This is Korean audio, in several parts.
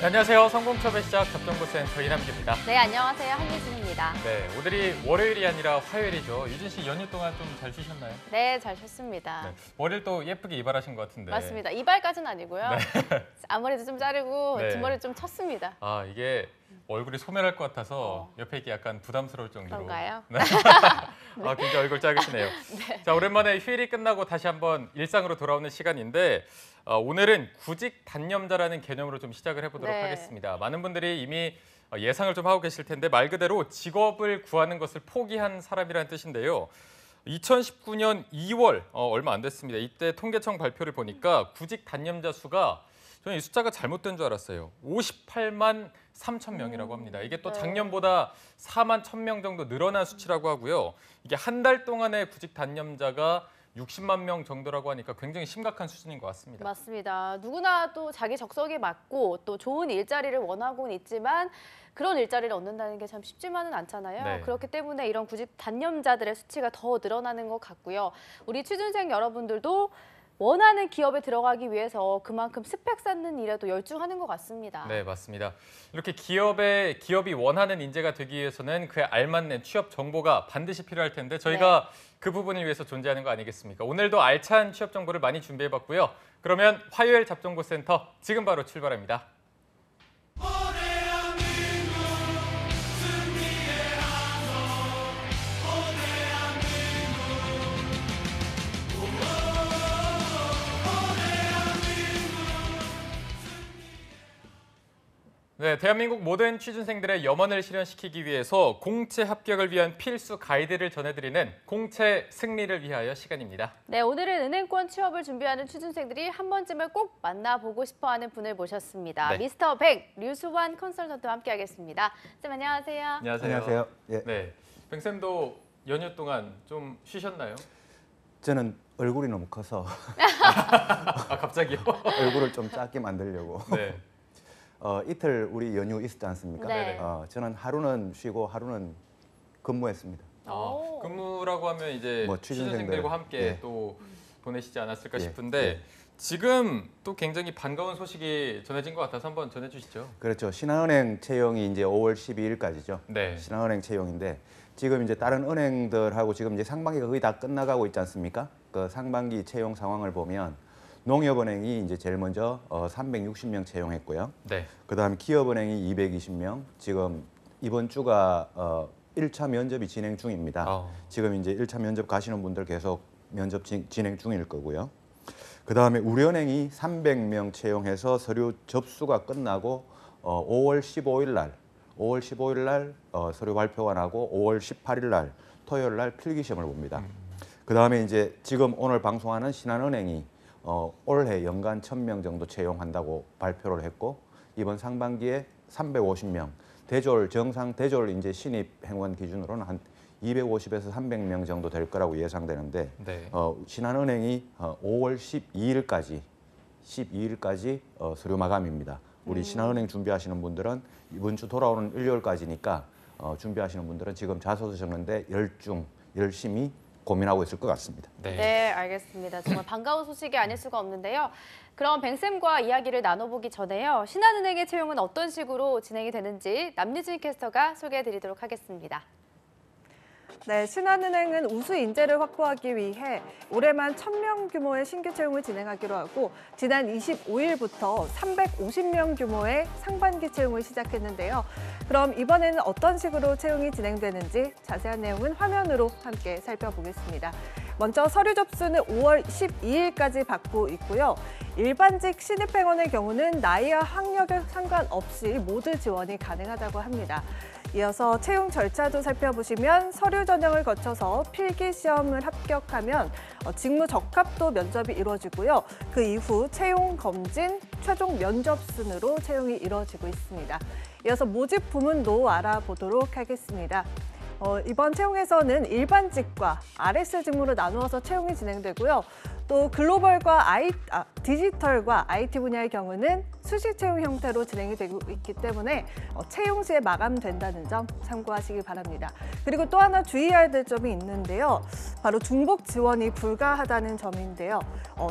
네, 안녕하세요. 성공처배 시작 접정보센터 이남기입니다. 네, 안녕하세요. 한유진입니다. 네, 오늘이 월요일이 아니라 화요일이죠. 유진 씨 연휴 동안 좀 잘 쉬셨나요? 네, 잘 쉬었습니다. 네, 머리를 또 예쁘게 이발하신 것 같은데. 맞습니다. 이발까지는 아니고요. 네. 앞머리도 좀 자르고 네. 뒷머리를 좀 쳤습니다. 아, 이게 얼굴이 소멸할 것 같아서 옆에 있기 약간 부담스러울 정도로. 그런가요? 네. 아, 굉장히 얼굴 작으시네요. 네. 자, 오랜만에 휴일이 끝나고 다시 한번 일상으로 돌아오는 시간인데 오늘은 구직 단념자라는 개념으로 좀 시작을 해보도록 네. 하겠습니다. 많은 분들이 이미 예상을 좀 하고 계실 텐데 말 그대로 직업을 구하는 것을 포기한 사람이라는 뜻인데요. 2019년 2월 얼마 안 됐습니다. 이때 통계청 발표를 보니까 구직 단념자 수가 저는 이 숫자가 잘못된 줄 알았어요. 58만 3천 명이라고 합니다. 이게 또 네. 작년보다 4만 1천 명 정도 늘어난 수치라고 하고요. 이게 한 달 동안의 구직 단념자가 60만 명 정도라고 하니까 굉장히 심각한 수준인 것 같습니다. 맞습니다. 누구나 또 자기 적성에 맞고 또 좋은 일자리를 원하고는 있지만 그런 일자리를 얻는다는 게 참 쉽지만은 않잖아요. 네. 그렇기 때문에 이런 구직 단념자들의 수치가 더 늘어나는 것 같고요. 우리 취준생 여러분들도 원하는 기업에 들어가기 위해서 그만큼 스펙 쌓는 일에도 열중하는 것 같습니다. 네, 맞습니다. 이렇게 기업이 원하는 인재가 되기 위해서는 그에 알맞는 취업 정보가 반드시 필요할 텐데 저희가 그 부분을 위해서 존재하는 거 아니겠습니까? 오늘도 알찬 취업 정보를 많이 준비해봤고요. 그러면 화요일 잡정보센터 지금 바로 출발합니다. 네, 대한민국 모든 취준생들의 염원을 실현시키기 위해서 공채 합격을 위한 필수 가이드를 전해드리는 공채 승리를 위하여 시간입니다. 네, 오늘은 은행권 취업을 준비하는 취준생들이 한 번쯤은 꼭 만나보고 싶어하는 분을 모셨습니다. 네. 미스터 백 류수환 컨설턴트와 함께하겠습니다. 쌤 안녕하세요. 안녕하세요. 예. 네, 뱅쌤도 연휴 동안 좀 쉬셨나요? 저는 얼굴이 너무 커서 아, 갑자기요? 얼굴을 좀 작게 만들려고 네. 이틀 우리 연휴 있었지 않습니까? 네. 저는 하루는 쉬고 하루는 근무했습니다. 오. 근무라고 하면 이제 뭐 취준생들과 함께 예. 또 보내시지 않았을까 예. 싶은데 예. 지금 또 굉장히 반가운 소식이 전해진 것 같아서 한번 전해주시죠. 그렇죠. 신한은행 채용이 이제 5월 12일까지죠. 네. 신한은행 채용인데 지금 이제 다른 은행들하고 지금 이제 상반기가 거의 다 끝나가고 있지 않습니까? 그 상반기 채용 상황을 보면 농협은행이 이제 제일 먼저 360명 채용했고요. 네. 그다음에 기업은행이 220명. 지금 이번 주가 1차 면접이 진행 중입니다. 지금 이제 1차 면접 가시는 분들 계속 면접 진행 중일 거고요. 그다음에 우리은행이 300명 채용해서 서류 접수가 끝나고 5월 15일 날 서류 발표가 나고 5월 18일 날 토요일 날 필기 시험을 봅니다. 그다음에 이제 지금 오늘 방송하는 신한은행이 올해 연간 1,000명 정도 채용한다고 발표를 했고 이번 상반기에 350명, 정상 대졸 이제 신입 행원 기준으로는 한 250에서 300명 정도 될 거라고 예상되는데 네. 신한은행이 5월 12일까지 서류 마감입니다. 우리 신한은행 준비하시는 분들은 이번 주 돌아오는 일요일까지니까 준비하시는 분들은 지금 자소서 적는데 열심히 고민하고 있을 것 같습니다. 네, 알겠습니다. 정말 반가운 소식이 아닐 수가 없는데요. 그럼 뱅쌤과 이야기를 나눠보기 전에요. 신한은행의 채용은 어떤 식으로 진행이 되는지 남유진 캐스터가 소개해드리도록 하겠습니다. 네, 신한은행은 우수 인재를 확보하기 위해 올해만 1,000명 규모의 신규 채용을 진행하기로 하고 지난 25일부터 350명 규모의 상반기 채용을 시작했는데요. 그럼 이번에는 어떤 식으로 채용이 진행되는지 자세한 내용은 화면으로 함께 살펴보겠습니다. 먼저 서류 접수는 5월 12일까지 받고 있고요. 일반직 신입행원의 경우는 나이와 학력에 상관없이 모두 지원이 가능하다고 합니다. 이어서 채용 절차도 살펴보시면 서류 전형을 거쳐서 필기 시험을 합격하면 직무 적합도 면접이 이루어지고요. 그 이후 채용 검진, 최종 면접 순으로 채용이 이루어지고 있습니다. 이어서 모집 부문도 알아보도록 하겠습니다. 이번 채용에서는 일반직과 RS 직무로 나누어서 채용이 진행되고요. 또 글로벌과 디지털과 IT 분야의 경우는 수시 채용 형태로 진행이 되고 있기 때문에 채용 시에 마감된다는 점 참고하시기 바랍니다. 그리고 또 하나 주의해야 될 점이 있는데요. 바로 중복 지원이 불가하다는 점인데요.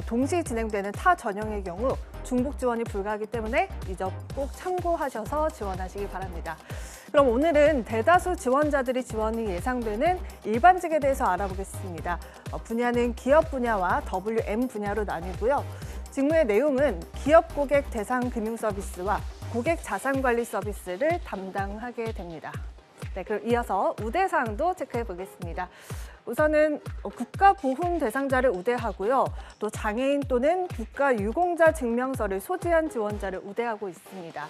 동시 진행되는 타 전형의 경우 중복 지원이 불가하기 때문에 이 점 꼭 참고하셔서 지원하시기 바랍니다. 그럼 오늘은 대다수 지원자들이 지원이 예상되는 일반직에 대해서 알아보겠습니다. 분야는 기업 분야와 WM 분야로 나뉘고요. 직무의 내용은 기업 고객 대상 금융 서비스와 고객 자산 관리 서비스를 담당하게 됩니다. 네, 그럼 이어서 우대사항도 체크해 보겠습니다. 우선은 국가보훈 대상자를 우대하고요. 또 장애인 또는 국가유공자 증명서를 소지한 지원자를 우대하고 있습니다.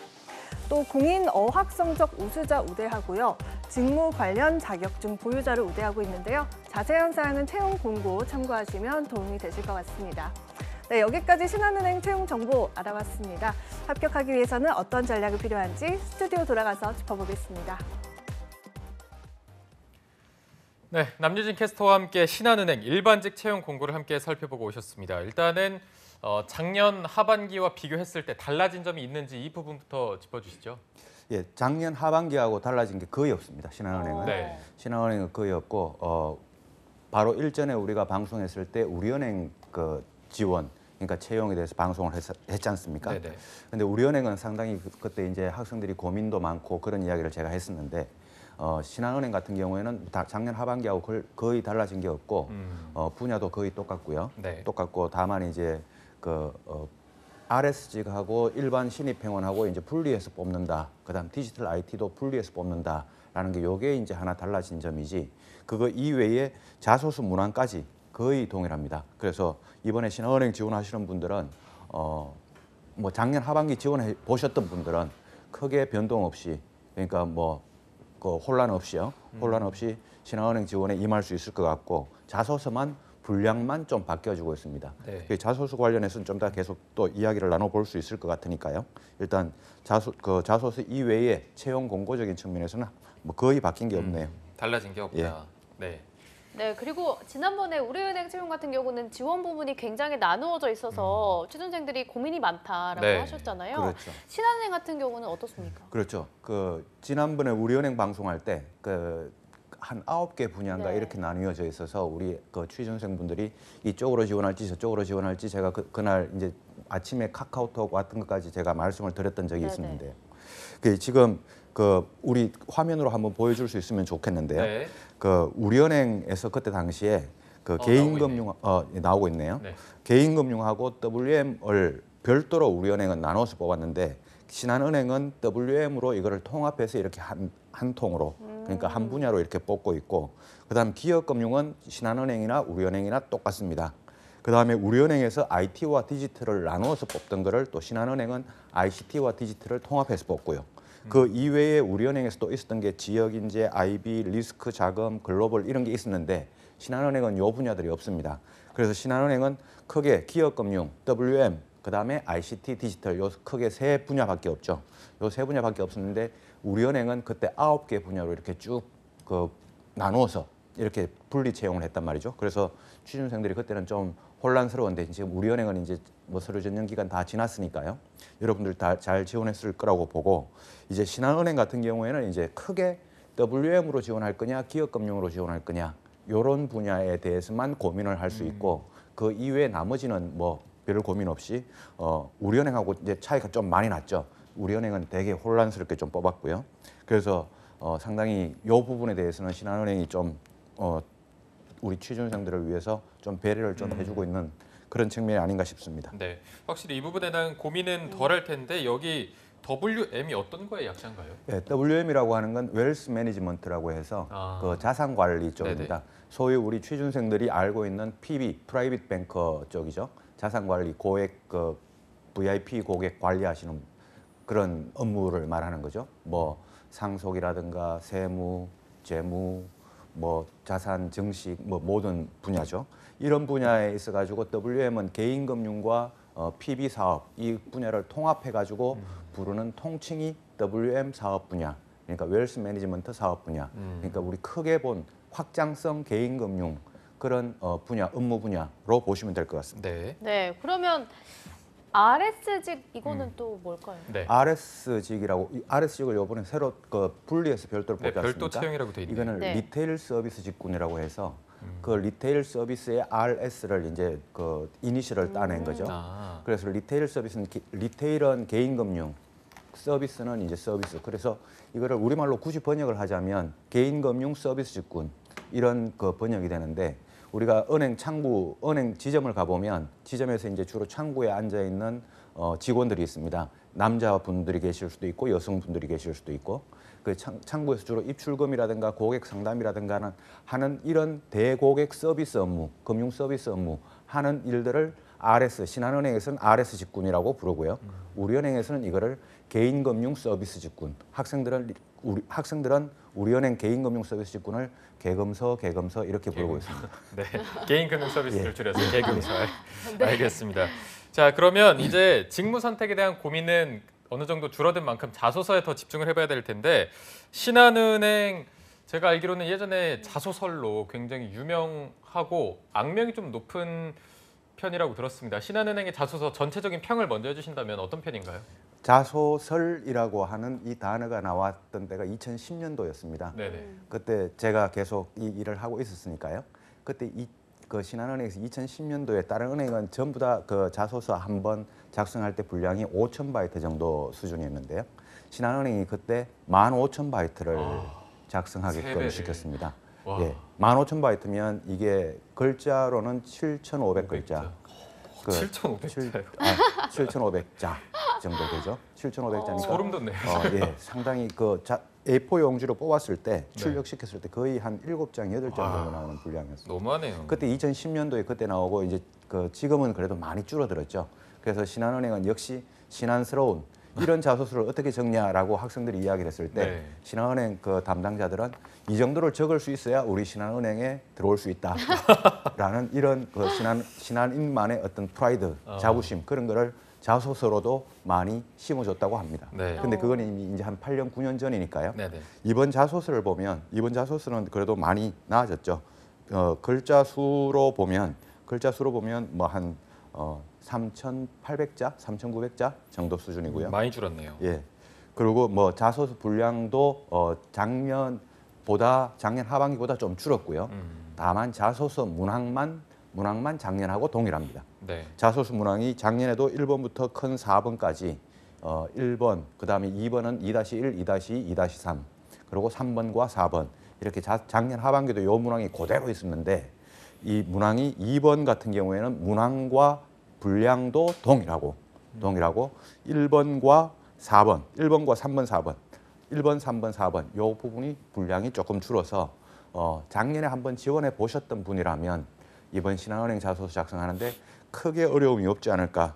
또 공인 어학 성적 우수자 우대하고요. 직무 관련 자격증 보유자를 우대하고 있는데요. 자세한 사항은 채용 공고 참고하시면 도움이 되실 것 같습니다. 네, 여기까지 신한은행 채용 정보 알아봤습니다. 합격하기 위해서는 어떤 전략이 필요한지 스튜디오 돌아가서 짚어보겠습니다. 네, 남유진 캐스터와 함께 신한은행 일반직 채용 공고를 함께 살펴보고 오셨습니다. 일단은 작년 하반기와 비교했을 때 달라진 점이 있는지 이 부분부터 짚어주시죠. 예, 작년 하반기하고 달라진 게 거의 없습니다. 신한은행은. 네. 신한은행은 거의 없고 바로 일전에 우리가 방송했을 때 우리은행 그 지원, 그러니까 채용에 대해서 방송을 했지 않습니까? 네네. 근데 우리은행은 상당히 그때 이제 학생들이 고민도 많고 그런 이야기를 제가 했었는데 신한은행 같은 경우에는 작년 하반기하고 거의 달라진 게 없고 분야도 거의 똑같고요. 네. 똑같고 다만 이제 RS직하고 일반 신입행원하고 이제 분리해서 뽑는다. 그다음 디지털 IT도 분리해서 뽑는다라는 게 요게 이제 하나 달라진 점이지. 그거 이외에 자소수 문항까지 거의 동일합니다. 그래서 이번에 신한은행 지원하시는 분들은 뭐 작년 하반기 지원해 보셨던 분들은 크게 변동 없이 그러니까 뭐 그 혼란 없이요. 혼란 없이 신한은행 지원에 임할 수 있을 것 같고 자소서만 분량만 좀 바뀌어지고 있습니다. 네. 자소서 관련해서는 좀 더 계속 또 이야기를 나눠볼 수 있을 것 같으니까요. 일단 자소서 이외에 채용 공고적인 측면에서는 뭐 거의 바뀐 게 없네요. 달라진 게 없다. 예. 네. 네, 그리고 지난번에 우리은행 채용 같은 경우는 지원 부분이 굉장히 나누어져 있어서 취준생들이 고민이 많다라고 네. 하셨잖아요. 그렇죠. 신한은행 같은 경우는 어떻습니까? 그렇죠. 지난번에 우리은행 방송할 때 한 9개 분야인가 네. 이렇게 나뉘어져 있어서 우리 취준생분들이 이쪽으로 지원할지 저쪽으로 지원할지 제가 그날 이제 아침에 카카오톡 같은 것까지 제가 말씀을 드렸던 적이 네네. 있었는데 지금 우리 화면으로 한번 보여줄 수 있으면 좋겠는데요. 네. 우리은행에서 그때 당시에 개인금융 나오고 있네요. 네. 개인금융하고 WM을 별도로 우리은행은 나눠서 뽑았는데 신한은행은 WM으로 이거를 통합해서 이렇게 한 통으로 그러니까 한 분야로 이렇게 뽑고 있고 그다음 기업금융은 신한은행이나 우리은행이나 똑같습니다. 그다음에 우리은행에서 IT와 디지털을 나누어서 뽑던 거를 또 신한은행은 ICT와 디지털을 통합해서 뽑고요. 그 이외에 우리은행에서 또 있었던 게 지역인재, IB, 리스크 자금, 글로벌 이런 게 있었는데 신한은행은 요 분야들이 없습니다. 그래서 신한은행은 크게 기업금융, WM, 그다음에 ICT, 디지털 요 크게 세 분야밖에 없죠. 요 세 분야밖에 없었는데 우리은행은 그때 9개 분야로 이렇게 쭉 나누어서 이렇게 분리 채용을 했단 말이죠. 그래서 취준생들이 그때는 좀 혼란스러운데 지금 우리은행은 이제 뭐 서류 전형 기간 다 지났으니까요. 여러분들 다 잘 지원했을 거라고 보고 이제 신한은행 같은 경우에는 이제 크게 WM으로 지원할 거냐, 기업금융으로 지원할 거냐 이런 분야에 대해서만 고민을 할 수 있고 그 이외에 나머지는 뭐 별 고민 없이 우리은행하고 이제 차이가 좀 많이 났죠. 우리은행은 되게 혼란스럽게 좀 뽑았고요. 그래서 상당히 이 부분에 대해서는 신한은행이 좀 우리 취준생들을 위해서 좀 배려를 좀 해주고 있는 그런 측면이 아닌가 싶습니다. 네. 확실히 이 부분에 대한 고민은 덜할 텐데 여기 WM이 어떤 거의 약자인가요? 네, WM이라고 하는 건 웰스 매니지먼트라고 해서 자산 관리 쪽입니다. 네네. 소위 우리 취준생들이 알고 있는 PB, 프라이빗 뱅커 쪽이죠. 자산 관리, 고액 VIP 고객 관리하시는 그런 업무를 말하는 거죠. 뭐 상속이라든가 세무, 재무, 뭐 자산 증식, 뭐 모든 분야죠. 이런 분야에 있어가지고 WM은 개인금융과 PB 사업 이 분야를 통합해가지고 부르는 통칭이 WM 사업 분야. 그러니까 웰스 매니지먼트 사업 분야. 그러니까 우리 크게 본 확장성 개인금융 그런 분야, 업무 분야로 보시면 될 것 같습니다. 네. 네, 그러면 RS직 이거는 또 뭘까요? 네. RS직이라고 RS직을 이번에 새로 분리해서 별도로 네, 뽑지 않습니까? 별도 채용이라고 돼 있네요. 이거는 네. 리테일 서비스 직군이라고 해서 그 리테일 서비스의 RS를 이제 이니셜을 따낸 거죠. 아. 그래서 리테일 서비스는 리테일은 개인 금융, 서비스는 이제 서비스. 그래서 이거를 우리말로 굳이 번역을 하자면 개인 금융 서비스 직군 이런 번역이 되는데 우리가 은행 창구, 은행 지점을 가보면 지점에서 이제 주로 창구에 앉아 있는 직원들이 있습니다. 남자분들이 계실 수도 있고 여성분들이 계실 수도 있고 그 창구에서 주로 입출금이라든가 고객 상담이라든가 하는 이런 대고객 서비스 업무, 금융 서비스 업무 하는 일들을 RS, 신한은행에서는 RS 직군이라고 부르고요. 우리은행에서는 이거를 개인금융 서비스 직군. 학생들은 우리은행 개인금융 서비스 직군을 개금서 이렇게 부르고 있습니다. 네, 개인 금융 서비스를 예. 줄여서 개금서. 알겠습니다. 자, 그러면 이제 직무 선택에 대한 고민은 어느 정도 줄어든 만큼 자소서에 더 집중을 해봐야 될 텐데 신한은행 제가 알기로는 예전에 자소설로 굉장히 유명하고 악명이 좀 높은 편이라고 들었습니다. 신한은행의 자소서 전체적인 평을 먼저 해주신다면 어떤 편인가요? 자소설이라고 하는 이 단어가 나왔던 때가 2010년도였습니다. 네네. 그때 제가 계속 이 일을 하고 있었으니까요. 그때 그 신한은행에서 2010년도에 다른 은행은 전부 다 그 자소서 한 번 작성할 때 분량이 5,000바이트 정도 수준이었는데요. 신한은행이 그때 15,000바이트를 작성하게끔 3배를. 시켰습니다. 와. 예, 15,000바이트면 이게 글자로는 7,500글자. 7,500자요. 7,500자 정도 되죠. 7,500자니까 소름 돋네요. 예, 상당히 A4 용지로 뽑았을 때 출력시켰을 때 거의 한 7장, 8장 정도 나오는 분량이었습니다. 너무하네요. 그때 2010년도에 그때 나오고 이제 지금은 그래도 많이 줄어들었죠. 그래서 신한은행은 역시 신한스러운 이런 자소서를 어떻게 적냐라고 학생들이 이야기를 했을 때 네. 신한은행 담당자들은 이 정도를 적을 수 있어야 우리 신한은행에 들어올 수 있다라는 이런 신한인만의 어떤 프라이드, 자부심 그런 거를 자소서로도 많이 심어줬다고 합니다. 네. 근데 그건 이미 이제 한 8년, 9년 전이니까요. 네네. 이번 자소서를 보면 이번 자소서는 그래도 많이 나아졌죠. 글자 수로 보면 뭐 한 3,800자, 3,900자 정도 수준이고요. 많이 줄었네요. 예. 그리고 뭐 자소서 분량도 작년 하반기보다 좀 줄었고요. 다만 자소서 문항만 작년하고 동일합니다. 네. 자소서 문항이 작년에도 1번부터 큰 4번까지 1번, 그다음에 2번은 2-1, 2-2, 2-3, 그리고 3번과 4번 이렇게 작년 하반기도 요 문항이 그대로 있었는데 이 문항이 2번 같은 경우에는 문항과 분량도 동일하고 1번과 3번, 4번, 1번, 3번, 4번 요 부분이 분량이 조금 줄어서 작년에 한번 지원해 보셨던 분이라면 이번 신한은행 자소서 작성하는데 크게 어려움이 없지 않을까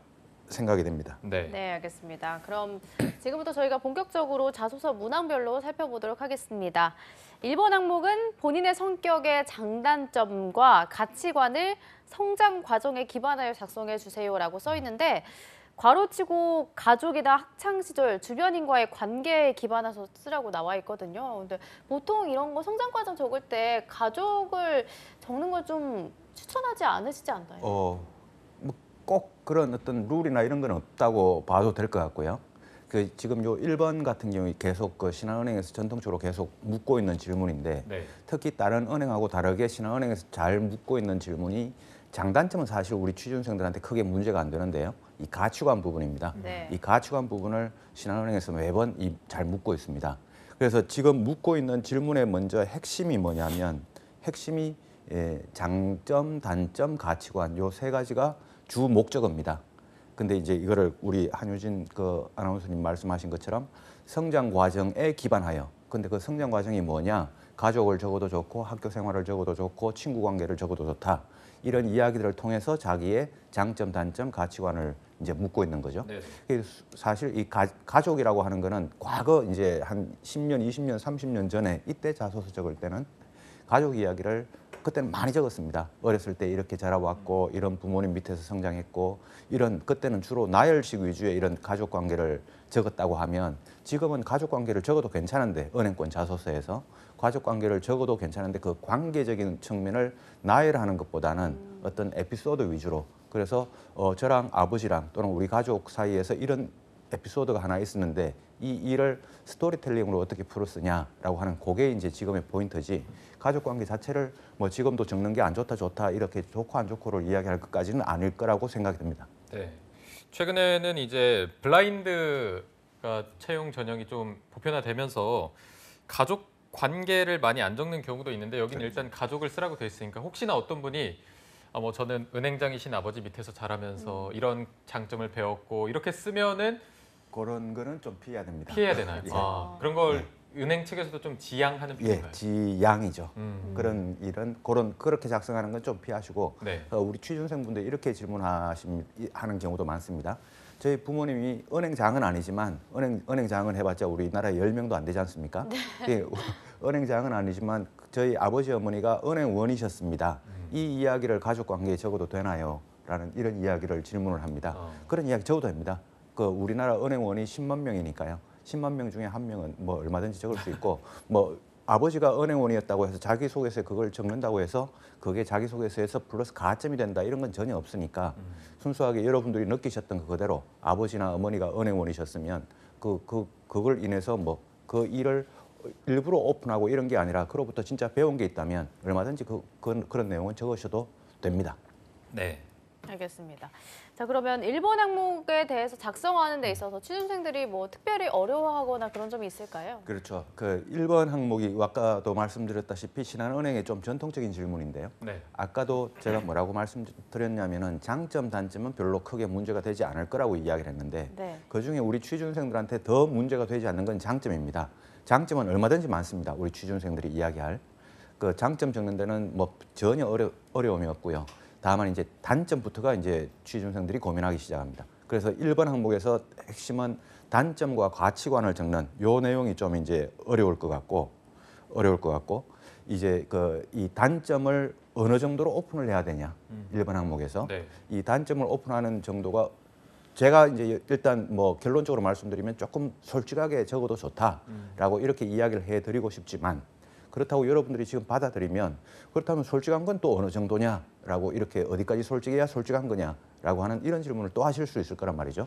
생각이 됩니다. 네. 네, 알겠습니다. 그럼 지금부터 저희가 본격적으로 자소서 문항별로 살펴보도록 하겠습니다. 1번 항목은 본인의 성격의 장단점과 가치관을 성장 과정에 기반하여 작성해 주세요라고 써 있는데 괄호치고 가족이나 학창 시절 주변인과의 관계에 기반해서 쓰라고 나와 있거든요. 근데 보통 이런 거 성장 과정 적을 때 가족을 적는 걸 좀 추천하지 않으시지 않나요? 뭐 꼭 그런 어떤 룰이나 이런 건 없다고 봐도 될 것 같고요. 지금 요 1번 같은 경우에 계속 신한은행에서 전통적으로 계속 묻고 있는 질문인데 네. 특히 다른 은행하고 다르게 신한은행에서 잘 묻고 있는 질문이 장단점은 사실 우리 취준생들한테 크게 문제가 안 되는데요. 이 가치관 부분입니다. 네. 이 가치관 부분을 신한은행에서 매번 잘 묻고 있습니다. 그래서 지금 묻고 있는 질문의 먼저 핵심이 뭐냐면 핵심이 장점, 단점, 가치관 요 세 가지가 주 목적어입니다. 근데 이제 이거를 우리 한유진 아나운서님 말씀하신 것처럼 성장 과정에 기반하여. 근데 그 성장 과정이 뭐냐? 가족을 적어도 좋고 학교 생활을 적어도 좋고 친구 관계를 적어도 좋다. 이런 이야기들을 통해서 자기의 장점, 단점, 가치관을 이제 묻고 있는 거죠. 네. 사실 이 가족이라고 하는 거는 과거 이제 한 10년, 20년, 30년 전에 이때 자소서 적을 때는 가족 이야기를 그때는 많이 적었습니다. 어렸을 때 이렇게 자라왔고 이런 부모님 밑에서 성장했고 이런 그때는 주로 나열식 위주의 이런 가족 관계를 적었다고 하면 지금은 가족 관계를 적어도 괜찮은데 은행권 자소서에서 가족 관계를 적어도 괜찮은데 그 관계적인 측면을 나열하는 것보다는 어떤 에피소드 위주로 그래서 저랑 아버지랑 또는 우리 가족 사이에서 이런 에피소드가 하나 있었는데 이 일을 스토리텔링으로 어떻게 풀었으냐라고 하는 그게 이제 지금의 포인트지 가족 관계 자체를 뭐 지금도 적는 게 안 좋다 이렇게 좋고 안 좋고를 이야기할 것까지는 아닐 거라고 생각이 듭니다. 네. 최근에는 이제 블라인드가 채용 전형이 좀 보편화되면서 가족 관계를 많이 안 적는 경우도 있는데 여기는 일단 가족을 쓰라고 돼 있으니까 혹시나 어떤 분이 뭐 저는 은행장이신 아버지 밑에서 자라면서 이런 장점을 배웠고 이렇게 쓰면은 그런 거는 좀 피해야 됩니다. 피해야 되나요? 예. 그런 걸 은행 측에서도 좀 지양하는 편인가요? 예, 지양이죠. 그런 일은 그렇게 작성하는 건 좀 피하시고 네. 우리 취준생분들 이렇게 질문하는 경우도 많습니다. 저희 부모님이 은행장은 아니지만 은행장은 해봤자 우리나라에 10명도 안 되지 않습니까? 예, 은행장은 아니지만 저희 아버지 어머니가 은행원이셨습니다. 이 이야기를 가족관계에 적어도 되나요? 라는 이런 이야기를 질문을 합니다. 그런 이야기 적어도 됩니다. 우리나라 은행원이 10만 명이니까요. 10만 명 중에 한 명은 뭐 얼마든지 적을 수 있고 뭐 아버지가 은행원이었다고 해서 자기소개서에 그걸 적는다고 해서 그게 자기소개서에서 플러스 가점이 된다 이런 건 전혀 없으니까 순수하게 여러분들이 느끼셨던 그 그대로 아버지나 어머니가 은행원이셨으면 그걸 인해서 뭐 그 일을 일부러 오픈하고 이런 게 아니라 그로부터 진짜 배운 게 있다면 얼마든지 그런 내용은 적으셔도 됩니다. 네. 알겠습니다. 자, 그러면 1번 항목에 대해서 작성하는 데 있어서 취준생들이 뭐 특별히 어려워하거나 그런 점이 있을까요? 그렇죠. 1번 항목이 아까도 말씀드렸다시피 신한은행의 좀 전통적인 질문인데요. 네. 아까도 제가 뭐라고 말씀드렸냐면은 장점, 단점은 별로 크게 문제가 되지 않을 거라고 이야기를 했는데 네. 그중에 우리 취준생들한테 더 문제가 되지 않는 건 장점입니다. 장점은 얼마든지 많습니다. 우리 취준생들이 이야기할. 그 장점 적는 데는 뭐 전혀 어려움이 없고요. 다만 이제 단점부터가 이제 취준생들이 고민하기 시작합니다. 그래서 1번 항목에서 핵심은 단점과 가치관을 적는 요 내용이 좀 이제 어려울 것 같고 이제 이 단점을 어느 정도로 오픈을 해야 되냐 1번 항목에서 네. 이 단점을 오픈하는 정도가 제가 이제 일단 뭐 결론적으로 말씀드리면 조금 솔직하게 적어도 좋다라고 이렇게 이야기를 해드리고 싶지만 그렇다고 여러분들이 지금 받아들이면 그렇다면 솔직한 건 또 어느 정도냐라고 이렇게 어디까지 솔직해야 솔직한 거냐라고 하는 이런 질문을 또 하실 수 있을 거란 말이죠.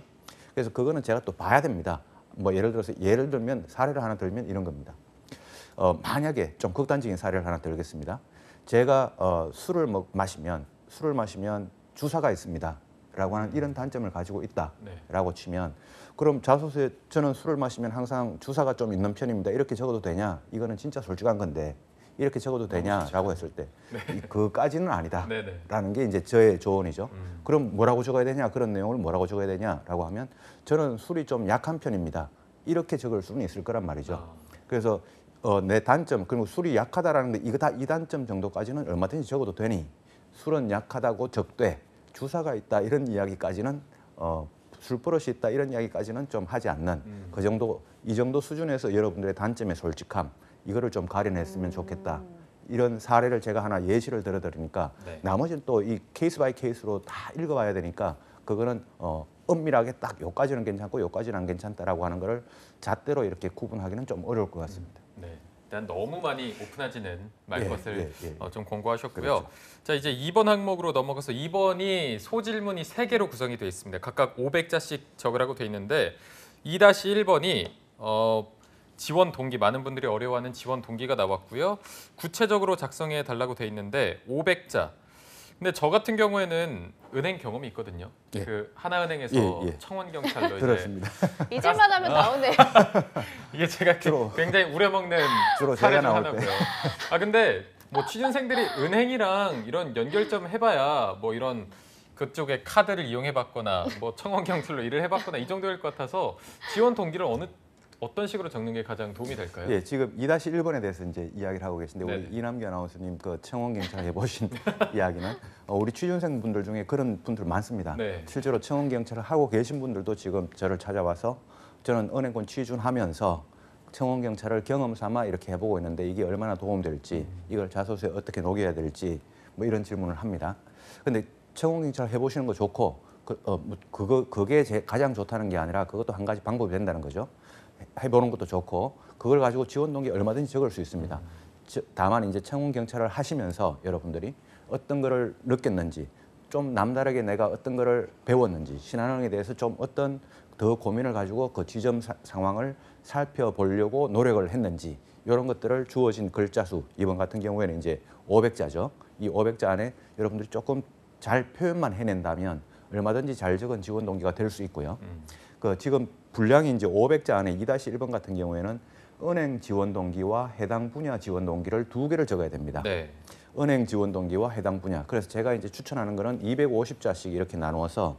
그래서 그거는 제가 또 봐야 됩니다. 뭐 예를 들면 사례를 하나 들면 이런 겁니다. 만약에 좀 극단적인 사례를 하나 들겠습니다. 제가 술을 마시면 주사가 있습니다라고 하는 이런 단점을 가지고 있다라고 치면 그럼 자소서에 저는 술을 마시면 항상 주사가 좀 있는 편입니다. 이렇게 적어도 되냐? 이거는 진짜 솔직한 건데 이렇게 적어도 되냐라고 했을 때 그까지는 아니다라는 게 이제 저의 조언이죠. 그럼 뭐라고 적어야 되냐? 그런 내용을 뭐라고 적어야 되냐라고 하면 저는 술이 좀 약한 편입니다. 이렇게 적을 수는 있을 거란 말이죠. 그래서 내 단점 그리고 술이 약하다라는 게 이 단점 정도까지는 얼마든지 적어도 되니 술은 약하다고 적되 주사가 있다 이런 이야기까지는 술버릇이 있다 이런 이야기까지는 좀 하지 않는 이 정도 수준에서 여러분들의 단점의 솔직함 이거를 좀 가려냈으면 좋겠다. 이런 사례를 제가 하나 예시를 들어드리니까 네. 나머지는 또 이 케이스 바이 케이스로 다 읽어봐야 되니까 그거는 엄밀하게 딱 요까지는 괜찮고 요까지는 안 괜찮다라고 하는 거를 잣대로 이렇게 구분하기는 좀 어려울 것 같습니다. 네. 일단 너무 많이 오픈하지는 말 것을 예. 좀 권고하셨고요. 그렇죠. 자, 이제 2번 항목으로 넘어가서 2번이 소질문이 3개로 구성이 되어 있습니다. 각각 500자씩 적으라고 되어 있는데 2-1번이 지원 동기, 많은 분들이 어려워하는 지원 동기가 나왔고요. 구체적으로 작성해 달라고 되어 있는데 500자. 근데 저 같은 경우에는 은행 경험이 있거든요. 예. 그 하나은행에서 예. 청원경찰로 이제 그렇습니다. 잊을만 하면 나오네요. 이게 제가 주로. 굉장히 우려먹는 주로 사례 제가 중 나올 하나고요. 근데 뭐 취준생들이 은행이랑 이런 연결점 해봐야 뭐 이런 그쪽에 카드를 이용해봤거나 뭐 청원경찰로 일을 해봤거나 이 정도일 것 같아서 지원 동기를 어떤 식으로 적는 게 가장 도움이 될까요? 예, 지금 2-1번에 대해서 이제 이야기를 하고 계신데 네네. 우리 이남규 아나운서님 그 청원경찰 해보신 이야기는 우리 취준생분들 중에 그런 분들 많습니다. 네. 실제로 청원경찰을 하고 계신 분들도 지금 저를 찾아와서 저는 은행권 취준하면서 청원경찰을 경험 삼아 이렇게 해보고 있는데 이게 얼마나 도움될지 이걸 자소서에 어떻게 녹여야 될지 뭐 이런 질문을 합니다. 근데 청원경찰 해보시는 거 좋고 그게 가장 좋다는 게 아니라 그것도 한 가지 방법이 된다는 거죠. 해보는 것도 좋고 그걸 가지고 지원 동기 얼마든지 적을 수 있습니다. 다만 이제 청운 경찰을 하시면서 여러분들이 어떤 거를 느꼈는지, 좀 남다르게 내가 어떤 거를 배웠는지, 신한은행에 대해서 좀 어떤 더 고민을 가지고 그 지점 상황을 살펴보려고 노력을 했는지, 이런 것들을 주어진 글자 수, 이번 같은 경우에는 이제 500자죠. 이 500자 안에 여러분들이 조금 잘 표현만 해낸다면 얼마든지 잘 적은 지원 동기가 될 수 있고요. 그 지금 분량이 이제 500자 안에 2-1번 같은 경우에는 은행 지원 동기와 해당 분야 지원 동기를 2개를 적어야 됩니다. 네. 은행 지원 동기와 해당 분야. 그래서 제가 이제 추천하는 거는 250자씩 이렇게 나누어서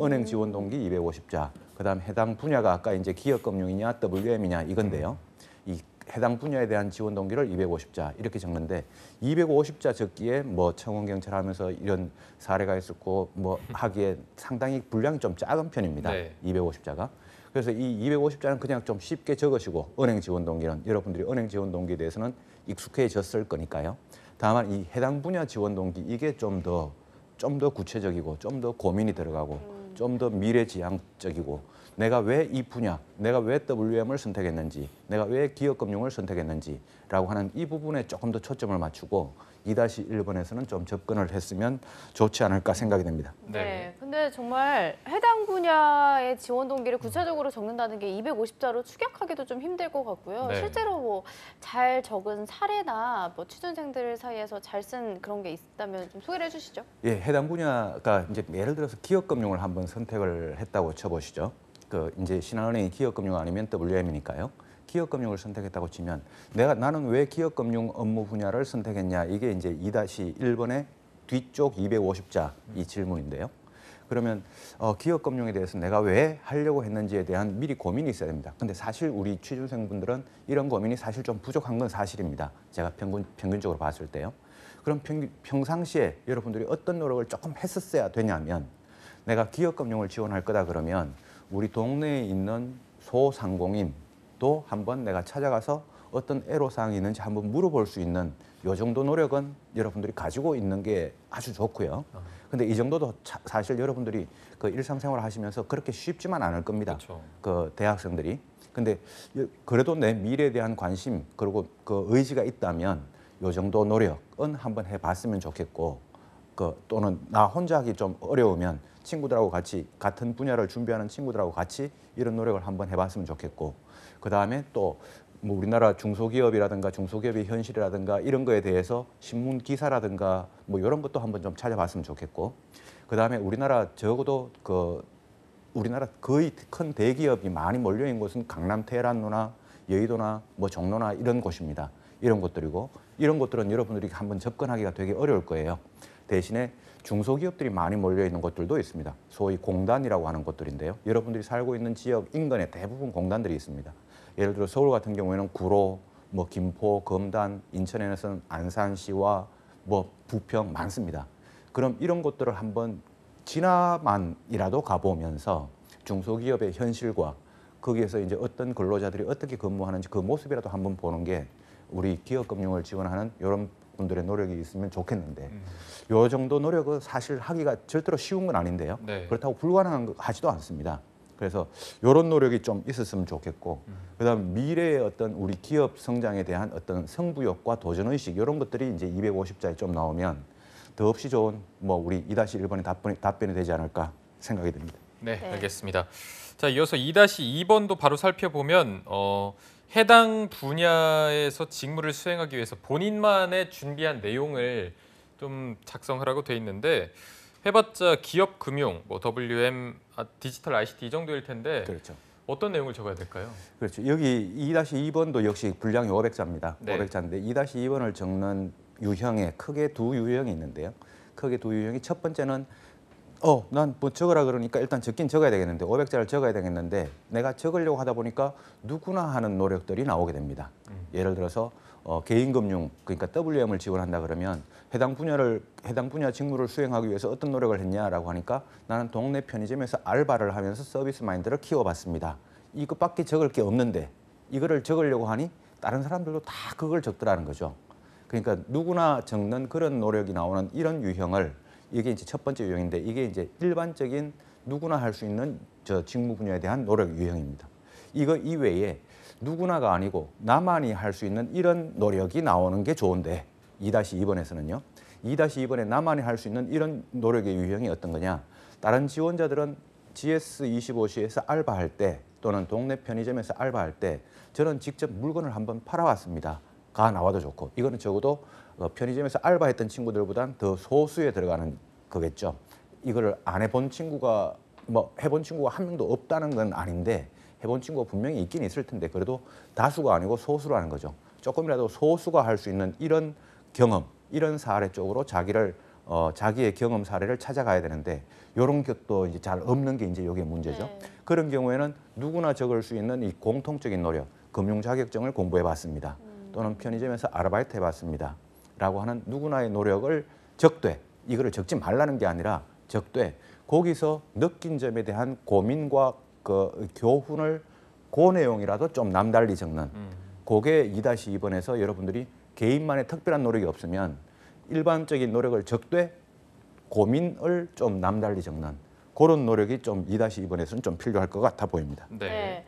은행 지원 동기 250자, 그다음 해당 분야가 아까 이제 기업금융이냐 WM이냐 이건데요. 이 해당 분야에 대한 지원 동기를 250자 이렇게 적는데, 250자 적기에 뭐 청원 경찰 하면서 이런 사례가 있었고 뭐 하기에 상당히 분량이 좀 작은 편입니다. 네. 250자가. 그래서 이 250자는 그냥 좀 쉽게 적으시고, 은행 지원 동기는 여러분들이 은행 지원 동기에 대해서는 익숙해졌을 거니까요. 다만 이 해당 분야 지원 동기, 이게 좀 더 구체적이고 좀 더 고민이 들어가고 좀 더 미래지향적이고, 내가 왜 이 분야, 내가 왜 WM을 선택했는지, 내가 왜 기업금융을 선택했는지라고 하는 이 부분에 조금 더 초점을 맞추고 2-1번에서는 좀 접근을 했으면 좋지 않을까 생각이 됩니다. 네. 근데 정말 해당 분야의 지원 동기를 구체적으로 적는다는 게 250자로 축약하기도 좀 힘들 것 같고요. 네. 실제로 뭐 잘 적은 사례나 뭐 취준생들 사이에서 잘 쓴 그런 게 있다면 좀 소개를 해주시죠. 예, 해당 분야가 이제 예를 들어서 기업금융을 한번 선택을 했다고 쳐보시죠. 그 이제 신한은행이 기업금융 아니면 WM이니까요. 기업금융을 선택했다고 치면 나는 왜 기업금융 업무 분야를 선택했냐, 이게 이제 2-1번의 뒤쪽 250자 이 질문인데요. 그러면 기업금융에 대해서 내가 왜 하려고 했는지에 대한 미리 고민이 있어야 됩니다. 근데 사실 우리 취준생분들은 이런 고민이 사실 좀 부족한 건 사실입니다. 제가 평균적으로 봤을 때요. 그럼 평상시에 여러분들이 어떤 노력을 조금 했었어야 되냐면, 내가 기업금융을 지원할 거다 그러면 우리 동네에 있는 소상공인도 한번 내가 찾아가서 어떤 애로사항이 있는지 한번 물어볼 수 있는 요 정도 노력은 여러분들이 가지고 있는 게 아주 좋고요. 근데 이 정도도 사실 여러분들이 그 일상생활을 하시면서 그렇게 쉽지만 않을 겁니다. 그렇죠. 그 대학생들이. 근데 그래도 내 미래에 대한 관심 그리고 그 의지가 있다면 요 정도 노력은 한번 해봤으면 좋겠고, 또는 나 혼자 하기 좀 어려우면 친구들하고 같이 같은 분야를 준비하는 친구들하고 같이 이런 노력을 한번 해봤으면 좋겠고, 그 다음에 또 뭐 우리나라 중소기업이라든가 중소기업의 현실이라든가 이런 거에 대해서 신문 기사라든가 뭐 이런 것도 한번 좀 찾아봤으면 좋겠고, 그 다음에 우리나라 적어도 우리나라 거의 큰 대기업이 많이 몰려 있는 곳은 강남 테헤란로나 여의도나 뭐 종로나 이런 곳입니다. 이런 곳들이고, 이런 곳들은 여러분들이 한번 접근하기가 되게 어려울 거예요. 대신에 중소기업들이 많이 몰려 있는 곳들도 있습니다. 소위 공단이라고 하는 곳들인데요. 여러분들이 살고 있는 지역 인근에 대부분 공단들이 있습니다. 예를 들어 서울 같은 경우에는 구로, 뭐 김포, 검단, 인천에서는 안산시와 뭐 부평 많습니다. 그럼 이런 곳들을 한번 지나만이라도 가보면서 중소기업의 현실과 거기에서 이제 어떤 근로자들이 어떻게 근무하는지 그 모습이라도 한번 보는 게 우리 기업금융을 지원하는 이런 분들의 노력이 있으면 좋겠는데, 요 정도 노력은 사실 하기가 절대로 쉬운 건 아닌데요. 네. 그렇다고 불가능한 거 하지도 않습니다. 그래서 이런 노력이 좀 있었으면 좋겠고, 그다음 미래의 어떤 우리 기업 성장에 대한 어떤 승부욕과 도전의식 이런 것들이 이제 250자에 좀 나오면 더없이 좋은 뭐 우리 2-1번의 답변이 되지 않을까 생각이 듭니다. 네, 네. 알겠습니다. 자, 이어서 2-2번도 바로 살펴보면 해당 분야에서 직무를 수행하기 위해서 본인만의 준비한 내용을 좀 작성하라고 돼 있는데, 해봤자 기업 금융, 뭐 WM, 디지털 ICT 이 정도일 텐데 그렇죠. 어떤 내용을 적어야 될까요? 그렇죠. 여기 2-2번도 역시 분량이 500자입니다. 네. 500자인데 2-2번을 적는 유형에 크게 두 유형이 있는데요. 크게 두 유형이, 첫 번째는 난 뭐 적으라 그러니까 일단 적긴 적어야 되겠는데 500자를 적어야 되겠는데 내가 적으려고 하다 보니까 누구나 하는 노력들이 나오게 됩니다. 예를 들어서 개인금융, 그러니까 WM을 지원한다 그러면 해당 분야 직무를 수행하기 위해서 어떤 노력을 했냐라고 하니까 나는 동네 편의점에서 알바를 하면서 서비스 마인드를 키워봤습니다. 이것밖에 적을 게 없는데 이거를 적으려고 하니 다른 사람들도 다 그걸 적더라는 거죠. 그러니까 누구나 적는 그런 노력이 나오는 이런 유형을, 이게 이제 첫 번째 유형인데, 이게 이제 일반적인 누구나 할 수 있는 직무 분야에 대한 노력 유형입니다. 이거 이외에 누구나가 아니고 나만이 할 수 있는 이런 노력이 나오는 게 좋은데 2-2번에서는요. 2-2번에 나만이 할 수 있는 이런 노력의 유형이 어떤 거냐. 다른 지원자들은 GS25C에서 알바할 때 또는 동네 편의점에서 알바할 때 저는 직접 물건을 한번 팔아왔습니다. 가 나와도 좋고 이거는 적어도 편의점에서 알바했던 친구들보다는 더 소수에 들어가는 거겠죠. 이거를 안 해본 친구가 뭐 해본 친구가 한 명도 없다는 건 아닌데 해본 친구가 분명히 있긴 있을 텐데 그래도 다수가 아니고 소수라는 거죠. 조금이라도 소수가 할 수 있는 이런 경험, 이런 사례 쪽으로 자기의 경험 사례를 찾아가야 되는데 이런 것도 이제 잘 없는 게 이제 이게 문제죠. 그런 경우에는 누구나 적을 수 있는 이 공통적인 노력, 금융 자격증을 공부해봤습니다. 또는 편의점에서 아르바이트 해봤습니다. 라고 하는 누구나의 노력을 적되 이거를 적지 말라는 게 아니라 적되 거기서 느낀 점에 대한 고민과 그 교훈을 그 내용이라도 좀 남달리 적는 그게 2-2번에서 여러분들이 개인만의 특별한 노력이 없으면 일반적인 노력을 적되 고민을 좀 남달리 적는 그런 노력이 좀 2-2번에서는 좀 필요할 것 같아 보입니다. 네.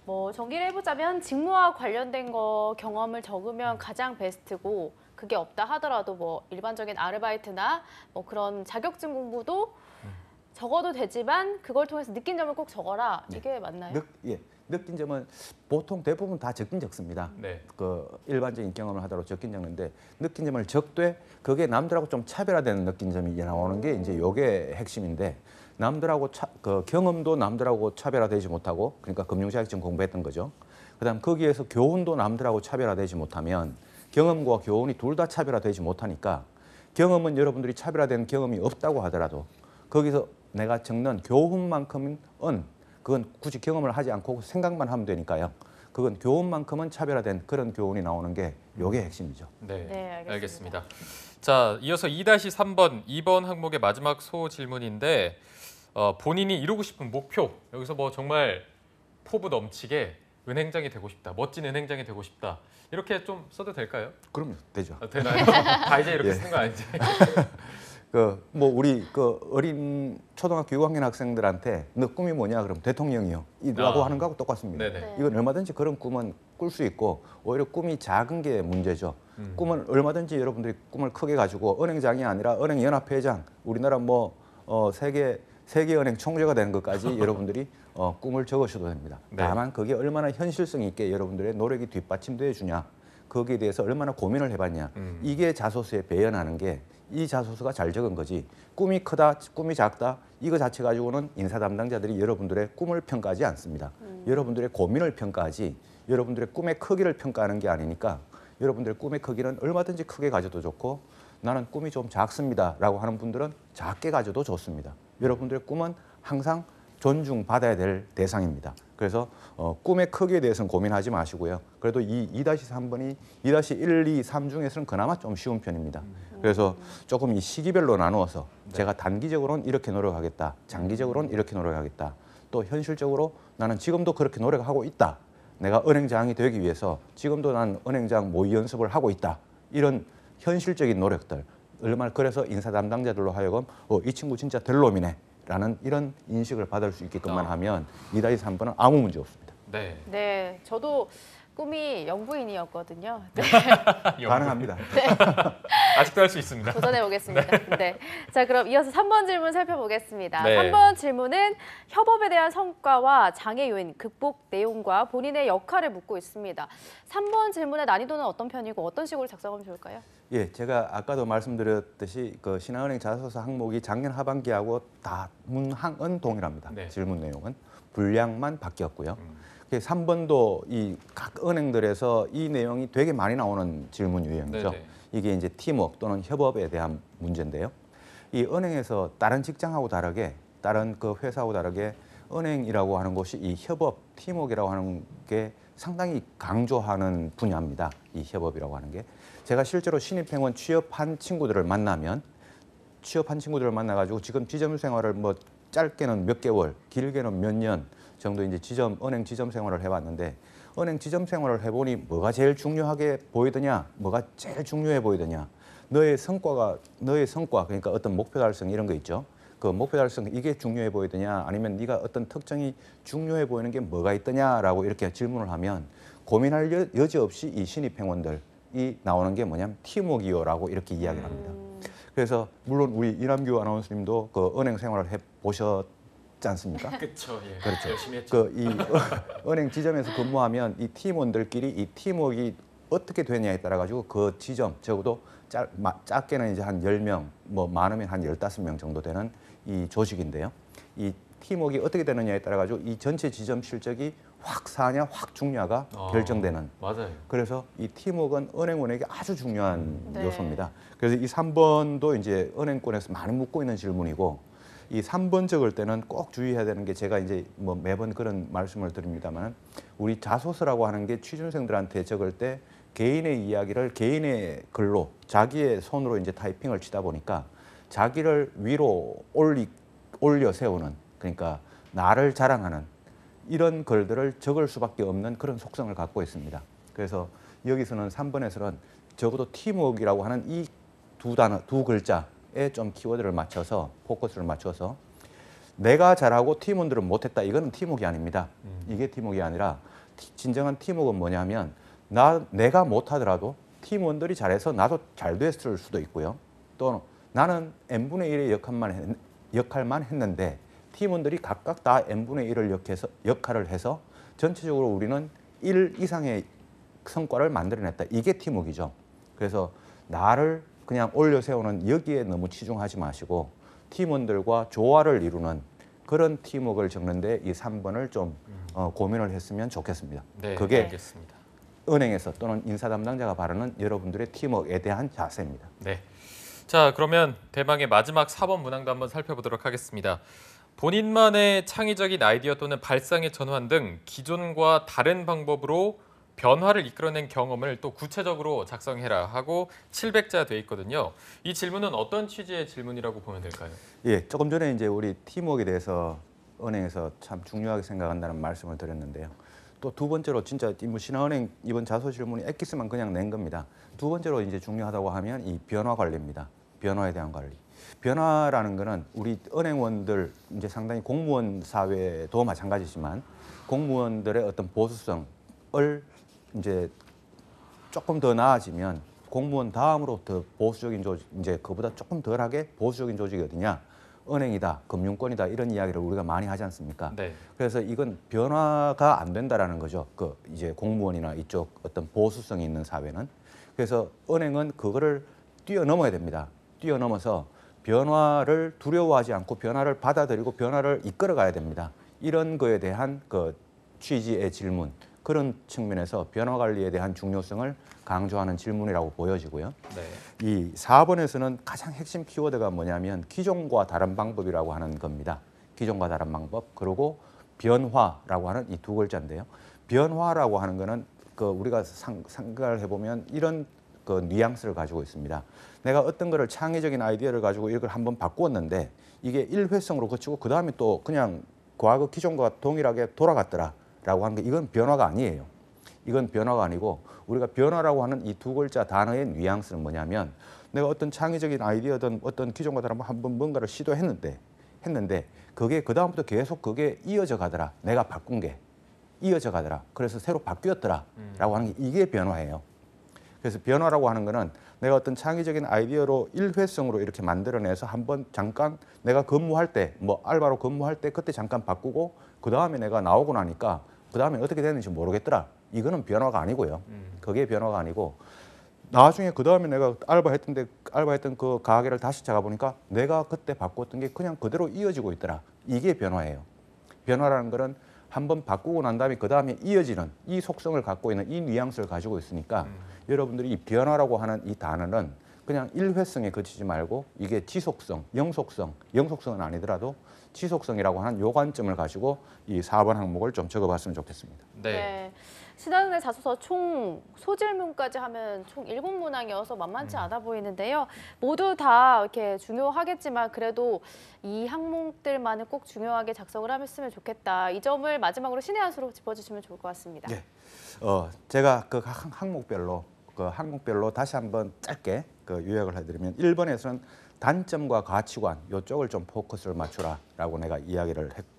뭐 정리를 해보자면 직무와 관련된 거 경험을 적으면 가장 베스트고 그게 없다 하더라도 뭐 일반적인 아르바이트나 뭐 그런 자격증 공부도 적어도 되지만 그걸 통해서 느낀 점을 꼭 적어라. 이게 맞나요? 느낀 점은 보통 대부분 다 적긴 적습니다. 네. 그 일반적인 경험을 하더라도 적긴 적는데 느낀 점을 적되 그게 남들하고 좀 차별화되는 느낀 점이 나오는 게 이제 요게 핵심인데 남들하고 그 경험도 남들하고 차별화되지 못하고 그러니까 금융자격증 공부했던 거죠. 그다음 거기에서 교훈도 남들하고 차별화되지 못하면 경험과 교훈이 둘 다 차별화되지 못하니까 경험은 여러분들이 차별화된 경험이 없다고 하더라도 거기서 내가 적는 교훈만큼은 그건 굳이 경험을 하지 않고 생각만 하면 되니까요. 그건 교훈만큼은 차별화된 그런 교훈이 나오는 게 요게 핵심이죠. 네, 알겠습니다. 자, 이어서 2-3번, 2번 항목의 마지막 소질문인데 본인이 이루고 싶은 목표, 여기서 뭐 정말 포부 넘치게 은행장이 되고 싶다, 멋진 은행장이 되고 싶다 이렇게 좀 써도 될까요? 그럼요, 되죠. 되나요? 다 이제 이렇게 쓰는 거 아니지? 뭐 우리 어린 초등학교 6학년 학생들한테 너 꿈이 뭐냐 그럼 대통령이요 라고 하는 거하고 똑같습니다. 이건 얼마든지 그런 꿈은 꿀 수 있고 오히려 꿈이 작은 게 문제죠. 꿈은 얼마든지 여러분들이 꿈을 크게 가지고 은행장이 아니라 은행연합회장, 우리나라 뭐 세계은행 총재가 되는 것까지 여러분들이 꿈을 적으셔도 됩니다. 다만 그게 얼마나 현실성 있게 여러분들의 노력이 뒷받침돼 주냐, 거기에 대해서 얼마나 고민을 해봤냐, 이게 자소서에 배연하는 게 이 자소서가 잘 적은 거지 꿈이 크다, 꿈이 작다 이거 자체 가지고는 인사 담당자들이 여러분들의 꿈을 평가하지 않습니다. 여러분들의 고민을 평가하지 여러분들의 꿈의 크기를 평가하는 게 아니니까 여러분들의 꿈의 크기는 얼마든지 크게 가져도 좋고 나는 꿈이 좀 작습니다 라고 하는 분들은 작게 가져도 좋습니다. 여러분들의 꿈은 항상 존중받아야 될 대상입니다. 그래서 꿈의 크기에 대해서는 고민하지 마시고요. 그래도 이 2-3번이 2-1, 2, 3 중에서는 그나마 좀 쉬운 편입니다. 그래서 조금 이 시기별로 나누어서 제가 단기적으로는 이렇게 노력하겠다. 장기적으로는 이렇게 노력하겠다. 또 현실적으로 나는 지금도 그렇게 노력하고 있다. 내가 은행장이 되기 위해서 지금도 난 은행장 모의 연습을 하고 있다. 이런 현실적인 노력들. 얼마나 그래서 인사 담당자들로 하여금 이 친구 진짜 될 놈이네. 라는 이런 인식을 받을 수 있게끔만 하면 2-3번은 아무 문제 없습니다. 네, 저도 꿈이 영부인이었거든요. 가능합니다. 아직도 할 수 있습니다. 도전해 보겠습니다. 네. 자, 그럼 이어서 3번 질문 살펴보겠습니다. 네. 3번 질문은 협업에 대한 성과와 장애 요인, 극복 내용과 본인의 역할을 묻고 있습니다. 3번 질문의 난이도는 어떤 편이고 어떤 식으로 작성하면 좋을까요? 예, 제가 아까도 말씀드렸듯이 그 신한은행 자소서 항목이 작년 하반기하고 다 문항은 동일합니다. 질문 내용은 분량만 바뀌었고요. 3번도 이 각 은행들에서 이 내용이 되게 많이 나오는 질문 유형이죠. 이게 이제 팀워크 또는 협업에 대한 문제인데요. 이 은행에서 다른 직장하고 다르게 다른 그 회사하고 다르게 은행이라고 하는 곳이 이 협업, 팀워크라고 하는 게 상당히 강조하는 분야입니다. 이 협업이라고 하는 게. 제가 실제로 신입행원 취업한 친구들을 만나가지고 지금 지점 생활을 뭐 짧게는 몇 개월, 길게는 몇 년 정도 이제 은행 지점 생활을 해봤는데 은행 지점 생활을 해보니 뭐가 제일 중요하게 보이더냐, 뭐가 제일 중요해 보이더냐, 너의 성과 그러니까 어떤 목표 달성 이런 거 있죠. 그 목표 달성 이게 중요해 보이더냐 아니면 네가 어떤 특정이 중요해 보이는 게 뭐가 있더냐라고 이렇게 질문을 하면 고민할 여지 없이 이 신입 행원들이 나오는 게 뭐냐면 팀워크요라고 이렇게 이야기를 합니다. 그래서 물론 우리 이남규 아나운서님도 그 은행 생활을 해 보셨지 않습니까? 그렇죠. 예. 그렇죠. 열심히 했죠. 그 이 은행 지점에서 근무하면 이 팀원들끼리 이 팀워크가 어떻게 되냐에 따라 가지고 그 지점 적어도 작게는 이제 한 10명, 뭐 많으면 한 15명 정도 되는 이 조직인데요. 이 팀워크가 어떻게 되느냐에 따라 가지고 이 전체 지점 실적이 확 사냐 확 죽냐가 결정되는. 맞아요. 그래서 이 팀워크는 은행원에게 아주 중요한 네. 요소입니다. 그래서 이 3번도 이제 은행권에서 많이 묻고 있는 질문이고 이 3번 적을 때는 꼭 주의해야 되는 게 제가 이제 뭐 매번 그런 말씀을 드립니다만 우리 자소서라고 하는 게 취준생들한테 적을 때 개인의 이야기를 개인의 글로 자기의 손으로 이제 타이핑을 치다 보니까 자기를 위로 올려 세우는 그러니까 나를 자랑하는 이런 글들을 적을 수밖에 없는 그런 속성을 갖고 있습니다. 그래서 여기서는 3번에서는 적어도 팀워크라고 하는 이 두 단어, 두 글자에 좀 키워드를 맞춰서 포커스를 맞춰서 내가 잘하고 팀원들은 못했다. 이거는 팀워크가 아닙니다. 이게 팀워크가 아니라 진정한 팀워크는 뭐냐면 내가 못하더라도 팀원들이 잘해서 나도 잘 됐을 수도 있고요. 또 나는 n분의 1의 역할만 했는데 팀원들이 각각 다 n분의 1을 역할을 해서 전체적으로 우리는 1 이상의 성과를 만들어냈다. 이게 팀워크이죠. 그래서 나를 그냥 올려 세우는 여기에 너무 치중하지 마시고 팀원들과 조화를 이루는 그런 팀워크를 적는데 이 3번을 좀 고민을 했으면 좋겠습니다. 네, 그게 알겠습니다. 은행에서 또는 인사 담당자가 바라는 여러분들의 팀워크에 대한 자세입니다. 네. 자, 그러면 대망의 마지막 4번 문항도 한번 살펴보도록 하겠습니다. 본인만의 창의적인 아이디어 또는 발상의 전환 등 기존과 다른 방법으로 변화를 이끌어낸 경험을 또 구체적으로 작성해라 하고 700자 돼 있거든요. 이 질문은 어떤 취지의 질문이라고 보면 될까요? 예, 조금 전에 이제 우리 팀워크에 대해서 은행에서 참 중요하게 생각한다는 말씀을 드렸는데요. 또 두 번째로 진짜 신한은행 이번 자소 질문이 엑기스만 그냥 낸 겁니다. 두 번째로 이제 중요하다고 하면 이 변화 관리입니다. 변화에 대한 관리. 변화라는 거는 우리 은행원들 이제 상당히 공무원 사회도 마찬가지지만 공무원들의 어떤 보수성을 이제 조금 더 나아지면 공무원 다음으로 더 보수적인 조직, 이제 그보다 조금 덜하게 보수적인 조직이 어디냐? 은행이다, 금융권이다 이런 이야기를 우리가 많이 하지 않습니까? 네. 그래서 이건 변화가 안 된다라는 거죠. 그 이제 공무원이나 이쪽 어떤 보수성이 있는 사회는. 그래서 은행은 그거를 뛰어넘어야 됩니다. 뛰어넘어서 변화를 두려워하지 않고 변화를 받아들이고 변화를 이끌어가야 됩니다. 이런 거에 대한 그 취지의 질문, 그런 측면에서 변화 관리에 대한 중요성을 강조하는 질문이라고 보여지고요. 네. 이 4번에서는 가장 핵심 키워드가 뭐냐면 기존과 다른 방법이라고 하는 겁니다. 기존과 다른 방법, 그리고 변화라고 하는 이 두 글자인데요. 변화라고 하는 거는 그 우리가 생각을 해보면 이런 그 뉘앙스를 가지고 있습니다. 내가 어떤 거를 창의적인 아이디어를 가지고 이걸 한번 바꾸었는데 이게 일회성으로 거치고 그 다음에 또 그냥 과거 기존과 동일하게 돌아갔더라라고 하는 게 이건 변화가 아니에요. 이건 변화가 아니고 우리가 변화라고 하는 이 두 글자 단어의 뉘앙스는 뭐냐면 내가 어떤 창의적인 아이디어든 어떤 기존과 다른 한번 뭔가를 시도했는데 그게 그 다음부터 계속 그게 이어져 가더라. 내가 바꾼 게 이어져 가더라. 그래서 새로 바뀌었더라라고 하는 게 이게 변화예요. 그래서 변화라고 하는 거는 내가 어떤 창의적인 아이디어로 일회성으로 이렇게 만들어내서 한번 잠깐 내가 근무할 때 뭐 알바로 근무할 때 그때 잠깐 바꾸고 그 다음에 내가 나오고 나니까 그 다음에 어떻게 되는지 모르겠더라. 이거는 변화가 아니고요. 그게 변화가 아니고 나중에 그 다음에 내가 알바했던 그 가게를 다시 찾아보니까 내가 그때 바꿨던 게 그냥 그대로 이어지고 있더라. 이게 변화예요. 변화라는 거는 한번 바꾸고 난 다음에 그 다음에 이어지는 이 속성을 갖고 있는 이 뉘앙스를 가지고 있으니까 여러분들이 이 변화라고 하는 이 단어는 그냥 일회성에 그치지 말고 이게 지속성, 영속성은 아니더라도 지속성이라고 하는 요 관점을 가지고 이 4번 항목을 좀 적어봤으면 좋겠습니다. 네. 신한은행 자소서 총 소질문까지 하면 총 7문항이어서 만만치 않아 보이는데요. 모두 다 이렇게 중요하겠지만 그래도 이 항목들만은 꼭 중요하게 작성을 했으면 좋겠다. 이 점을 마지막으로 신의 한 수로 짚어주시면 좋을 것 같습니다. 네. 제가 그 항목별로 다시 한번 짧게 그 요약을 해드리면 1번에서는 단점과 가치관 이쪽을 좀 포커스를 맞추라라고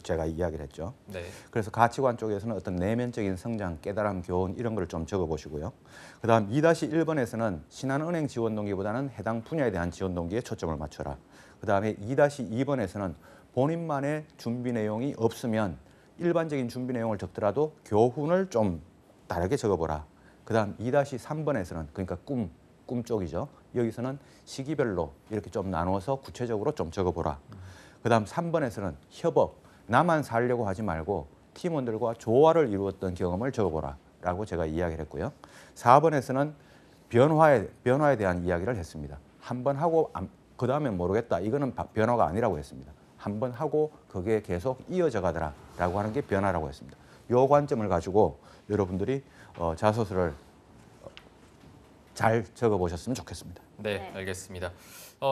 제가 이야기를 했죠. 네. 그래서 가치관 쪽에서는 어떤 내면적인 성장, 깨달음, 교훈 이런 걸 좀 적어보시고요. 그다음 2-1번에서는 신한은행 지원 동기보다는 해당 분야에 대한 지원 동기에 초점을 맞춰라. 그다음에 2-2번에서는 본인만의 준비 내용이 없으면 일반적인 준비 내용을 적더라도 교훈을 좀 다르게 적어보라. 그다음 2-3번에서는 그러니까 꿈 쪽이죠. 여기서는 시기별로 이렇게 좀 나눠서 구체적으로 좀 적어보라. 그다음 3번에서는 협업, 나만 살려고 하지 말고 팀원들과 조화를 이루었던 경험을 적어보라 라고 제가 이야기를 했고요. 4번에서는 변화에 대한 이야기를 했습니다. 한 번 하고 그 다음엔 모르겠다. 이거는 변화가 아니라고 했습니다. 한 번 하고 그게 계속 이어져 가더라 라고 하는 게 변화라고 했습니다. 이 관점을 가지고 여러분들이 자소서를 잘 적어보셨으면 좋겠습니다. 네, 알겠습니다.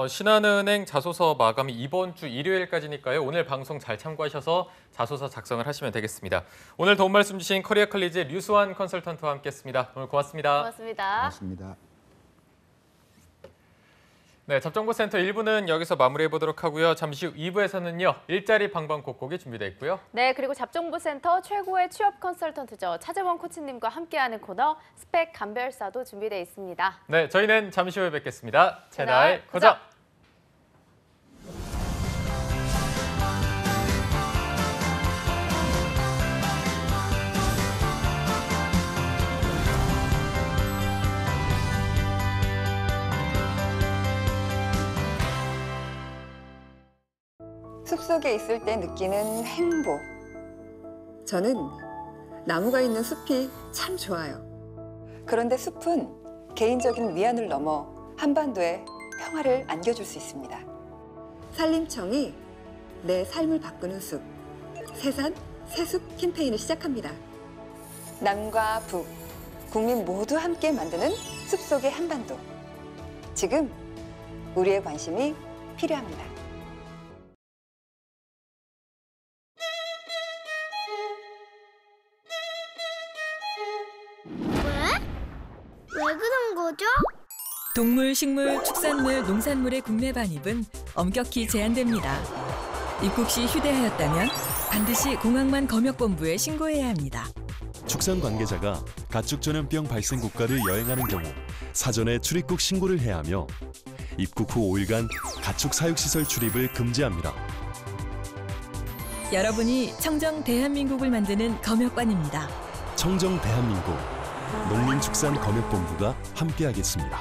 신한은행 자소서 마감이 이번 주 일요일까지니까요. 오늘 방송 잘 참고하셔서 자소서 작성을 하시면 되겠습니다. 오늘 도움 말씀 주신 커리어 칼리지의 류수환 컨설턴트와 함께했습니다. 오늘 고맙습니다. 고맙습니다. 고맙습니다. 네, 잡정보센터 1부는 여기서 마무리해 보도록 하고요. 잠시 후 2부에서는요. 일자리 방방곡곡이 준비되어 있고요. 네, 그리고 잡정보센터 최고의 취업 컨설턴트죠. 차재원 코치님과 함께하는 코너 스펙 감별사도 준비되어 있습니다. 네, 저희는 잠시 후에 뵙겠습니다. 채널 채널 고정! 숲속에 있을 때 느끼는 행복. 저는 나무가 있는 숲이 참 좋아요. 그런데 숲은 개인적인 위안을 넘어 한반도에 평화를 안겨줄 수 있습니다. 산림청이 내 삶을 바꾸는 숲, 새산, 새숲 캠페인을 시작합니다. 남과 북, 국민 모두 함께 만드는 숲속의 한반도. 지금 우리의 관심이 필요합니다. 왜 그런 거죠? 동물, 식물, 축산물, 농산물의 국내 반입은 엄격히 제한됩니다. 입국 시 휴대하였다면 반드시 공항만 검역본부에 신고해야 합니다. 축산 관계자가 가축 전염병 발생 국가를 여행하는 경우 사전에 출입국 신고를 해야 하며 입국 후 5일간 가축 사육시설 출입을 금지합니다. 여러분이 청정 대한민국을 만드는 검역관입니다. 청정 대한민국 농림축산검역본부가 함께하겠습니다.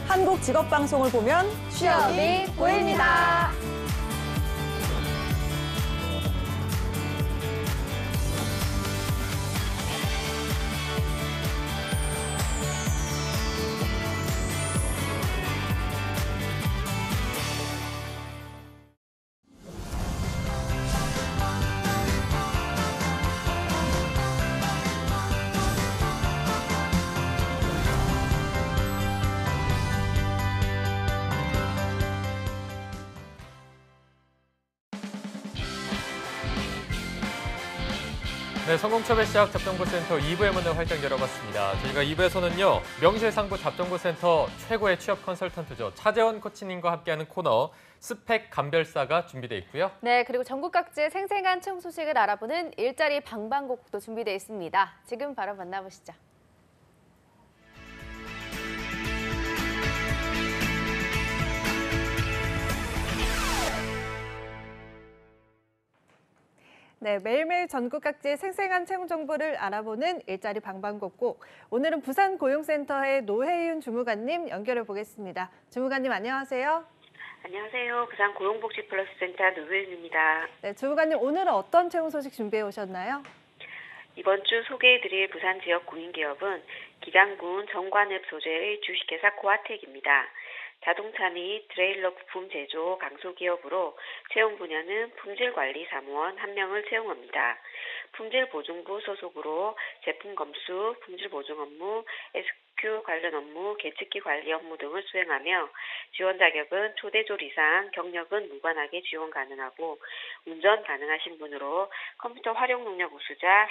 한국 직업 방송을 보면 취업이 보입니다. 네, 성공취업의 시작 잡정보센터 2부의 문을 활짝 열어봤습니다. 저희가 2부에서는요. 명실상부 잡정보센터 최고의 취업 컨설턴트죠. 차재원 코치님과 함께하는 코너 스펙 감별사가 준비되어 있고요. 네, 그리고 전국 각지의 생생한 채용 소식을 알아보는 일자리 방방곡곡도 준비되어 있습니다. 지금 바로 만나보시죠. 네, 매일매일 전국 각지의 생생한 채용 정보를 알아보는 일자리 방방곡곡. 오늘은 부산고용센터의 노혜윤 주무관님 연결해 보겠습니다. 주무관님 안녕하세요. 안녕하세요. 부산고용복지플러스센터 노혜윤입니다. 네, 주무관님 오늘은 어떤 채용 소식 준비해 오셨나요? 이번 주 소개해드릴 부산 지역 공인기업은 기장군 정관읍 소재의 주식회사 코아텍입니다. 자동차 및 트레일러 부품 제조 강소기업으로 채용 분야는 품질관리사무원 1명을 채용합니다. 품질보증부 소속으로 제품 검수, 품질보증 업무, SQ 관련 업무, 계측기 관리 업무 등을 수행하며 지원 자격은 초대졸 이상, 경력은 무관하게 지원 가능하고 운전 가능하신 분으로 컴퓨터 활용 능력 우수자,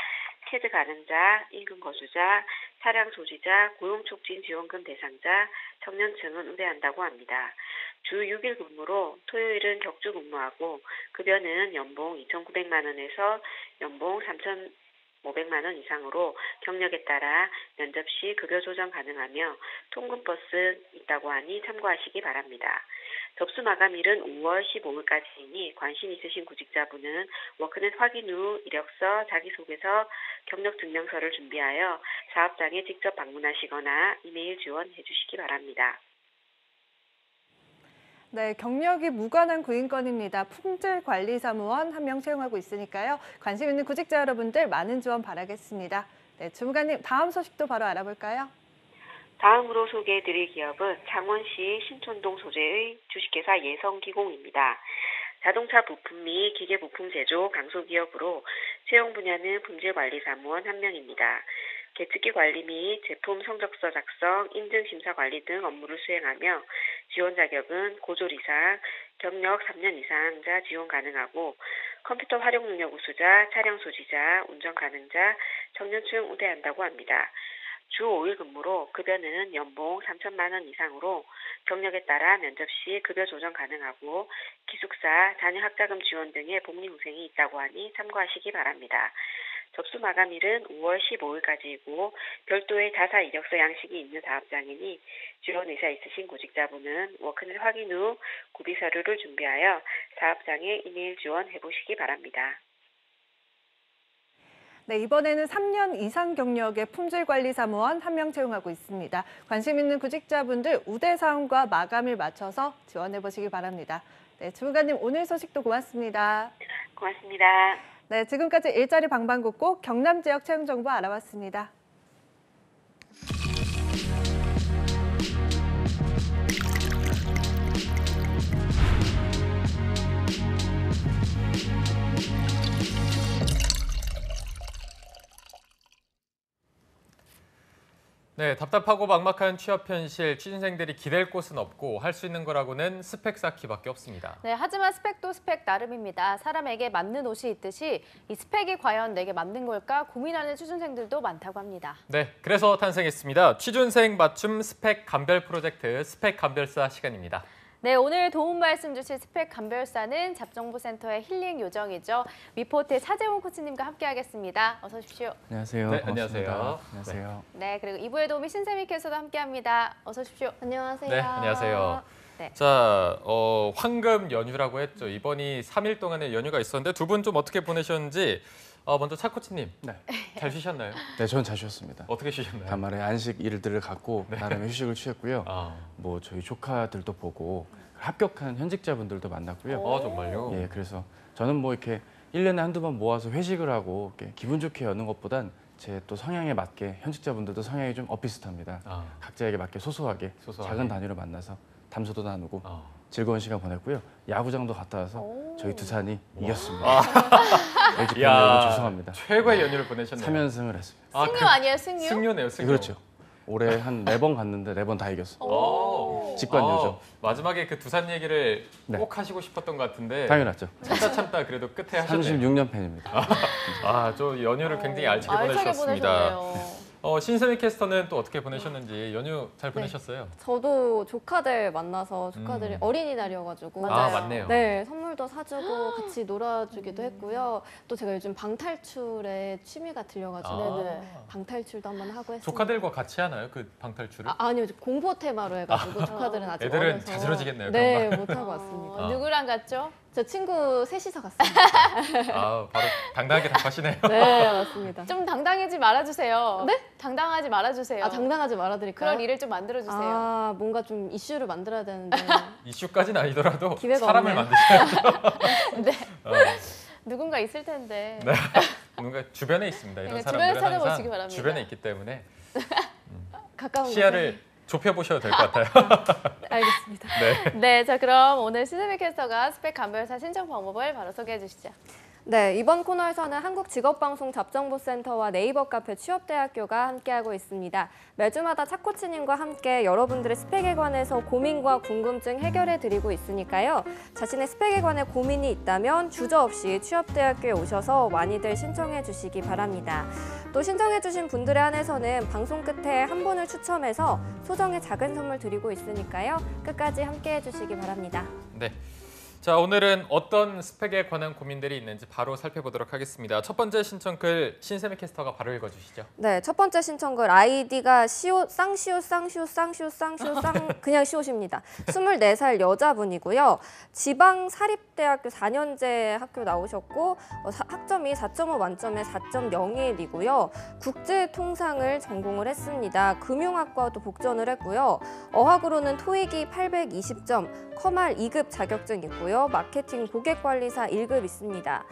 체드 가능자, 인근 거주자, 차량 소지자, 고용촉진 지원금 대상자, 청년층은 우대한다고 합니다. 주 6일 근무로 토요일은 격주 근무하고 급여는 연봉 2,900만 원에서 연봉 3,500만 원 이상으로 경력에 따라 면접 시 급여 조정 가능하며 통근버스 있다고 하니 참고하시기 바랍니다. 접수 마감일은 5월 15일까지이니 관심 있으신 구직자분은 워크넷 확인 후 이력서, 자기소개서, 경력증명서를 준비하여 사업장에 직접 방문하시거나 이메일 지원해 주시기 바랍니다. 네, 경력이 무관한 구인건입니다. 품질관리사무원 1명 채용하고 있으니까요. 관심 있는 구직자 여러분들 많은 지원 바라겠습니다. 네, 주무관님 다음 소식도 바로 알아볼까요? 다음으로 소개해드릴 기업은 창원시 신촌동 소재의 주식회사 예성기공입니다. 자동차 부품 및 기계 부품 제조 강소기업으로 채용 분야는 품질관리사무원 1명입니다. 계측기 관리 및 제품 성적서 작성, 인증심사 관리 등 업무를 수행하며 지원 자격은 고졸 이상, 경력 3년 이상자 지원 가능하고 컴퓨터 활용 능력 우수자, 차량 소지자, 운전 가능자, 청년층 우대한다고 합니다. 주 5일 근무로 급여는 연봉 3천만 원 이상으로 경력에 따라 면접 시 급여 조정 가능하고 기숙사, 자녀 학자금 지원 등의 복리후생이 있다고 하니 참고하시기 바랍니다. 접수 마감일은 5월 15일까지이고 별도의 자사 이력서 양식이 있는 사업장이니 지원 의사 있으신 구직자분은 워크넷 확인 후 구비 서류를 준비하여 사업장에 이메일 지원해 보시기 바랍니다. 네, 이번에는 3년 이상 경력의 품질관리사무원 1명 채용하고 있습니다. 관심 있는 구직자분들 우대사항과 마감일 맞춰서 지원해 보시기 바랍니다. 네, 주무관님 오늘 소식도 고맙습니다. 고맙습니다. 네, 지금까지 일자리 방방곡곡 경남 지역 채용 정보 알아봤습니다. 네, 답답하고 막막한 취업 현실, 취준생들이 기댈 곳은 없고 할 수 있는 거라고는 스펙 쌓기밖에 없습니다. 네, 하지만 스펙도 스펙 나름입니다. 사람에게 맞는 옷이 있듯이 이 스펙이 과연 내게 맞는 걸까 고민하는 취준생들도 많다고 합니다. 네, 그래서 탄생했습니다. 취준생 맞춤 스펙 감별 프로젝트 스펙 감별사 시간입니다. 네, 오늘 도움 말씀 주실 스펙 감별사는 잡정보센터의 힐링 요정이죠. 위포트의 차재훈 코치님과 함께하겠습니다. 어서 오십시오. 안녕하세요. 네, 안녕하세요. 안녕하세요. 네, 그리고 2부의 도우미 신세미 캐스터도 함께합니다. 어서 오십시오. 안녕하세요. 네, 안녕하세요. 네. 자, 황금 연휴라고 했죠. 이번이 3일 동안의 연휴가 있었는데 두 분 좀 어떻게 보내셨는지 먼저 차 코치님, 네. 잘 쉬셨나요? 네, 저는 잘 쉬었습니다. 어떻게 쉬셨나요? 간만에 안식 일들을 갖고 네. 나름의 휴식을 취했고요. 뭐 저희 조카들도 보고 합격한 현직자분들도 만났고요. 정말요? 예, 그래서 저는 뭐 이렇게 1년에 한두 번 모아서 회식을 하고 이렇게 기분 좋게 여는 것보단 제 또 성향에 맞게 현직자분들도 성향이 좀 엇비슷합니다. 각자에게 맞게 소소하게 작은 단위로 만나서 담소도 나누고 즐거운 시간 보냈고요. 야구장도 갔다 와서 저희 두산이 이겼습니다. LG 팬여러분 죄송합니다. 최고의 연휴를 보내셨네요. 3연승을 했습니다. 승유 아니에요, 승유? 승유네요, 승유. 그렇죠. 올해 한 4번 갔는데 4번 다 이겼어요. 직관요죠. 마지막에 그 두산 얘기를 네. 꼭 하시고 싶었던 것 같은데 당연하죠. 참다 그래도 끝에 하셨네요. 36년 팬입니다. 저 연휴를 굉장히 알차게 보내셨습니다. 신세미 캐스터는 또 어떻게 보내셨는지 연휴 잘 보내셨어요? 저도 조카들 만나서 조카들이 어린이날이어가지고 맞네요. 네, 선물도 사주고 같이 놀아주기도 했고요. 또 제가 요즘 방탈출에 취미가 들려가지고 방탈출도 한번 하고 했습니다. 조카들과 같이 하나요? 그 방탈출을? 아니요, 공포 테마로 해가지고 조카들은 아직 애들은 어려서 자지러지겠네요. 네, 못하고 왔습니다. 누구랑 갔죠? 저 친구 셋이서 갔습니다. 바로 당당하게 답하시네요. 네, 맞습니다. 좀 당당하지 말아주세요. 네? 당당하지 말아주세요. 당당하지 말아드릴까요? 그런 일을 좀 만들어주세요. 뭔가 좀 이슈를 만들어야 되는데 이슈까지는 아니더라도 기회가 사람을 없네요. 만드셔야죠. 네. 누군가 있을 텐데. 네. 누군가 주변에 있습니다. 이런 그러니까 사람들은 주변을 찾아보시기 항상 바랍니다. 주변에 있기 때문에 가까운 시야를 좁혀보셔도 될 것 같아요. 알겠습니다. 네, 자 그럼 오늘 신세미 캐스터가 스펙 감별사 신청 방법을 바로 소개해 주시죠. 네, 이번 코너에서는 한국직업방송잡정보센터와 네이버 카페 취업대학교가 함께하고 있습니다. 매주마다 차코치님과 함께 여러분들의 스펙에 관해서 고민과 궁금증 해결해드리고 있으니까요. 자신의 스펙에 관해 고민이 있다면 주저없이 취업대학교에 오셔서 많이들 신청해 주시기 바랍니다. 또 신청해 주신 분들에 한해서는 방송 끝에 한 분을 추첨해서 소정의 작은 선물 드리고 있으니까요. 끝까지 함께해 주시기 바랍니다. 네. 자, 오늘은 어떤 스펙에 관한 고민들이 있는지 바로 살펴보도록 하겠습니다. 첫 번째 신청글 신세미 캐스터가 바로 읽어주시죠. 네, 첫 번째 신청글 아이디가 쌍시옷 그냥 시옷입니다. 24살 여자분이고요. 지방 사립대학교 4년제 학교 나오셨고 학점이 4.5 만점에 4.01이고요. 국제통상을 전공을 했습니다. 금융학과도 복전을 했고요. 어학으로는 토익이 820점, 커말 2급 자격증 있고요. 마케팅 고객관리사 1급 있습니다.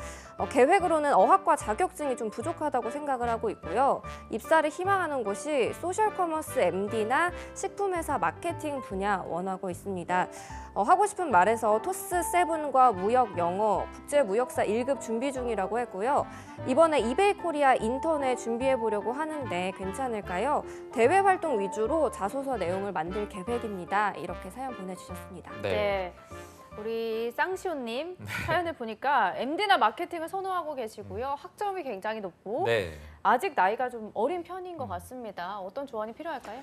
계획으로는 어학과 자격증이 좀 부족하다고 생각을 하고 있고요. 입사를 희망하는 곳이 소셜커머스 MD나 식품회사 마케팅 분야 원하고 있습니다. 하고 싶은 말에서 토스7과 무역 영어, 국제무역사 1급 준비 중이라고 했고요. 이번에 이베이 코리아 인턴에 준비해 보려고 하는데 괜찮을까요? 대외 활동 위주로 자소서 내용을 만들 계획입니다. 이렇게 사연 보내주셨습니다. 네. 우리 쌍시온님 사연을 보니까 MD나 마케팅을 선호하고 계시고요. 학점이 굉장히 높고 아직 나이가 좀 어린 편인 것 같습니다. 어떤 조언이 필요할까요?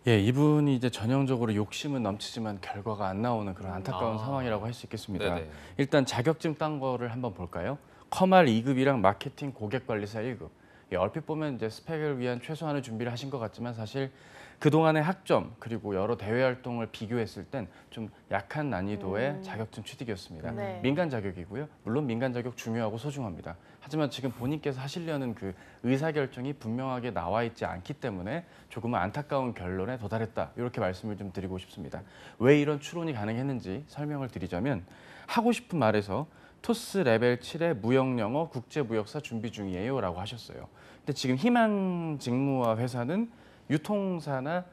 예, 이분이 이제 전형적으로 욕심은 넘치지만 결과가 안 나오는 그런 안타까운 상황이라고 할 수 있겠습니다. 네네. 일단 자격증 딴 거를 한번 볼까요? 커말 2급이랑 마케팅 고객관리사 1급. 예, 얼핏 보면 이제 스펙을 위한 최소한의 준비를 하신 것 같지만 사실 그동안의 학점 그리고 여러 대외 활동을 비교했을 땐 좀 약한 난이도의 자격증 취득이었습니다. 민간 자격이고요. 물론 민간 자격 중요하고 소중합니다. 하지만 지금 본인께서 하시려는 그 의사결정이 분명하게 나와 있지 않기 때문에 조금은 안타까운 결론에 도달했다. 이렇게 말씀을 좀 드리고 싶습니다. 왜 이런 추론이 가능했는지 설명을 드리자면 하고 싶은 말에서 토스 레벨 7의 무역영어 국제무역사 준비 중이에요 라고 하셨어요. 근데 지금 희망 직무와 회사는 유통사나